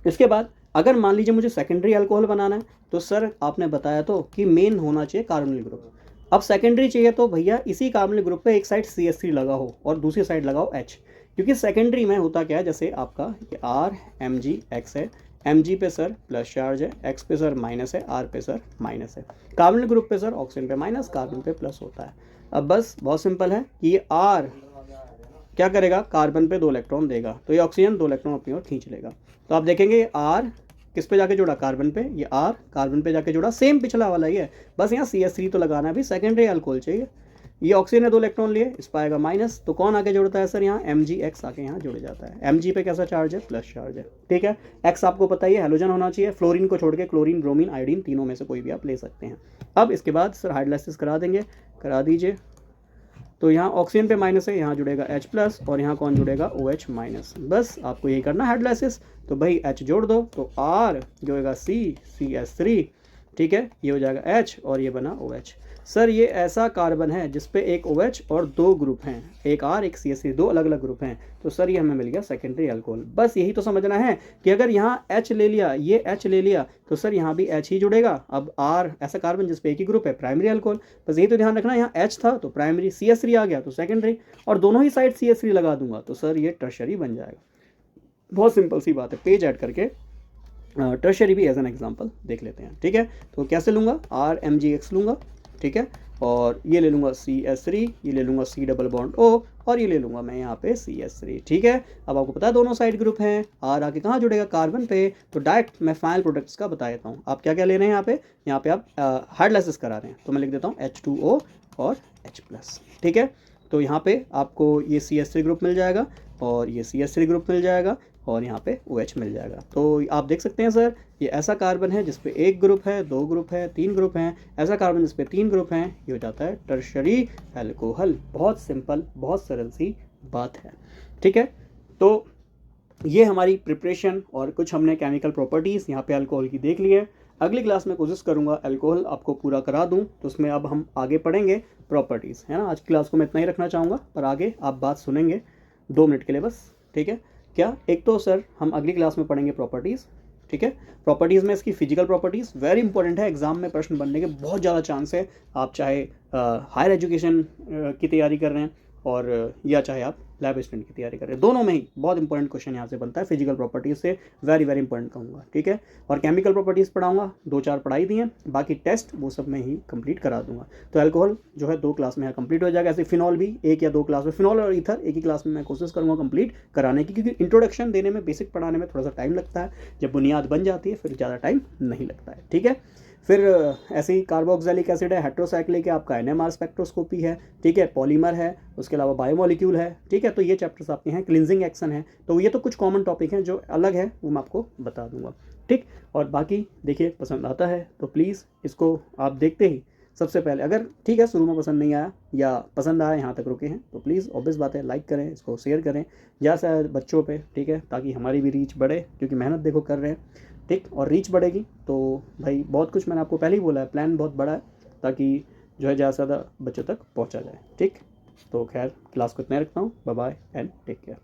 इसके बाद अगर मान लीजिए मुझे सेकेंडरी अल्कोहल बनाना है, तो सर आपने बताया तो कि मेन होना चाहिए कार्बोनिल ग्रुप। अब सेकेंडरी चाहिए तो भैया इसी कार्बोनिल ग्रुप पे एक साइड CH3 लगा हो और दूसरी साइड लगाओ H, क्योंकि सेकेंडरी में होता क्या है, जैसे आपका R Mg X है, Mg पे सर प्लस चार्ज है, X पे सर माइनस है, R पे सर माइनस है। कार्बन ग्रुप पे सर ऑक्सीजन पे माइनस, कार्बन पे प्लस होता है। अब बस बहुत सिंपल है कि ये R क्या करेगा, कार्बन पे 2 इलेक्ट्रॉन देगा, तो ये ऑक्सीजन 2 इलेक्ट्रॉन अपनी ओर खींच लेगा। तो आप देखेंगे R किस पे जाके जुड़ा, कार्बन पे, ये R कार्बन पे जाके जुड़ा, सेम पिछला वाला ही है, बस यहाँ CH3 तो लगाना है, अभी सेकेंडरी अल्कोहल चाहिए। ये ऑक्सीजन ने 2 इलेक्ट्रॉन लिए, इस पर आएगा माइनस, तो कौन आके जुड़ता है सर, यहाँ Mgx आके यहाँ जुड़ जाता है। Mg पे कैसा चार्ज है, प्लस चार्ज है, ठीक है। X आपको पता ही है हेलोजन होना चाहिए, फ्लोरीन को छोड़ के क्लोरीन, ब्रोमीन, आयोडीन, तीनों में से कोई भी आप ले सकते हैं। अब इसके बाद सर हाइड्रोलाइसिस करा देंगे, करा दीजिए। तो यहाँ ऑक्सीजन पे माइनस है, यहाँ जुड़ेगा H प्लस और यहाँ कौन जुड़ेगा, OH माइनस। बस आपको यही करना है हाइड्रोलाइसिस। तो भाई H जोड़ दो, तो R जो होगा CH3, ठीक है, ये हो जाएगा H और ये बना OH। सर ये ऐसा कार्बन है जिसपे एक OH और 2 ग्रुप हैं, एक R एक CH3, 2 अलग अलग ग्रुप हैं, तो सर ये हमें मिल गया सेकेंडरी अल्कोहल। बस यही तो समझना है कि अगर यहाँ H ले लिया, ये H ले लिया, तो सर यहाँ भी H ही जुड़ेगा। अब R ऐसा कार्बन जिसपे एक ही ग्रुप है, प्राइमरी अल्कोहल। बस यही तो ध्यान रखना, यहाँ H था तो प्राइमरी, CH3 आ गया तो सेकेंडरी, और दोनों ही साइड CH3 लगा दूंगा तो सर ये टर्शरी बन जाएगा। बहुत सिंपल सी बात है, पेज ऐड करके टर्शरी भी एज एन एग्जांपल देख लेते हैं, ठीक है। तो कैसे लूँगा, RMgx लूँगा, ठीक है, और ये ले लूँगा CH3, ये ले लूँगा C डबल बॉन्ड O, और ये ले लूँगा मैं यहाँ पे CH3, ठीक है। अब आपको पता है दोनों साइड ग्रुप हैं, R आके कहाँ जुड़ेगा, कार्बन पे। तो डायरेक्ट मैं फाइनल प्रोडक्ट्स का बता देता हूँ, आप क्या क्या ले रहे हैं यहाँ पे आप हाइड्रोलाइसिस करा रहे हैं, तो मैं लिख देता हूँ H2O और H प्लस, ठीक है। तो यहाँ पे आपको ये CH3 ग्रुप मिल जाएगा और ये CH3 ग्रुप मिल जाएगा और यहाँ पे OH मिल जाएगा। तो आप देख सकते हैं सर, ये ऐसा कार्बन है जिसपे 1 ग्रुप है, 2 ग्रुप है, 3 ग्रुप हैं, ऐसा कार्बन जिसपे 3 ग्रुप हैं, ये हो जाता है टर्शरी अल्कोहल। बहुत सिंपल, बहुत सरल सी बात है, ठीक है। तो ये हमारी प्रिपरेशन और कुछ हमने केमिकल प्रॉपर्टीज़ यहाँ पे अल्कोहल की देख ली है। अगली क्लास में कोशिश करूँगा अल्कोहल आपको पूरा करा दूँ, तो उसमें अब हम आगे पढ़ेंगे प्रॉपर्टीज़, है ना। आज की क्लास को मैं इतना ही रखना चाहूँगा, पर आगे आप बात सुनेंगे 2 मिनट के लिए बस, ठीक है। क्या, एक तो सर हम अगली क्लास में पढ़ेंगे प्रॉपर्टीज़, ठीक है। प्रॉपर्टीज़ में इसकी फिजिकल प्रॉपर्टीज़ वेरी इंपॉर्टेंट है, एग्जाम में प्रश्न बनने के बहुत ज़्यादा चांस है। आप चाहे हायर एजुकेशन की तैयारी कर रहे हैं और या चाहे आप लैब असिस्टेंट की तैयारी कर रहे हैं, दोनों में ही बहुत इंपॉर्टेंट क्वेश्चन यहाँ से बनता है। फिजिकल प्रॉपर्टीज़ से वेरी वेरी इंपॉर्टेंट कहूँगा, ठीक है। और केमिकल प्रॉपर्टीज़ पढ़ाऊँगा, 2-4 पढ़ाई दी हैं, बाकी टेस्ट वो सब मैं ही कंप्लीट करा दूँगा। तो अल्कोहल जो है 2 क्लास में यहाँ कंप्लीट हो जाएगा। ऐसे फिनॉल भी 1 या 2 क्लास में, फिनॉल और ईथर एक ही क्लास में मैं कोशिश करूँगा कंप्लीट कराने की, क्योंकि इंट्रोडक्शन देने में, बेसिक पढ़ाने में थोड़ा सा टाइम लगता है, जब बुनियाद बन जाती है फिर ज़्यादा टाइम नहीं लगता है, ठीक है। फिर ऐसे ही कार्बोक्सिलिक एसिड है, हेट्रोसाइक्लिक है, आपका NMR स्पेक्ट्रोस्कोपी है, ठीक है, पॉलीमर है, उसके अलावा बायोमोलिक्यूल है, ठीक है। तो ये चैप्टर्स आपके हैं, क्लिनजिंग एक्शन है। तो ये तो कुछ कॉमन टॉपिक हैं, जो अलग है वो मैं आपको बता दूंगा, ठीक। और बाकी देखिए, पसंद आता है तो प्लीज़ इसको आप देखते ही सबसे पहले, अगर ठीक है शुरू में पसंद नहीं आया या पसंद आया, यहाँ तक रुके हैं, तो प्लीज़ ऑब्वियस बात है लाइक करें, इसको शेयर करें ज़्यादा से ज़्यादा बच्चों पे, ठीक है, ताकि हमारी भी रीच बढ़े, क्योंकि मेहनत देखो कर रहे हैं, ठीक। और रीच बढ़ेगी तो भाई बहुत कुछ मैंने आपको पहले ही बोला है, प्लान बहुत बड़ा है, ताकि जो है ज़्यादा से ज़्यादा बच्चों तक पहुँचा जाए, ठीक। तो खैर क्लास को इतना रखता हूँ, bye bye and take care.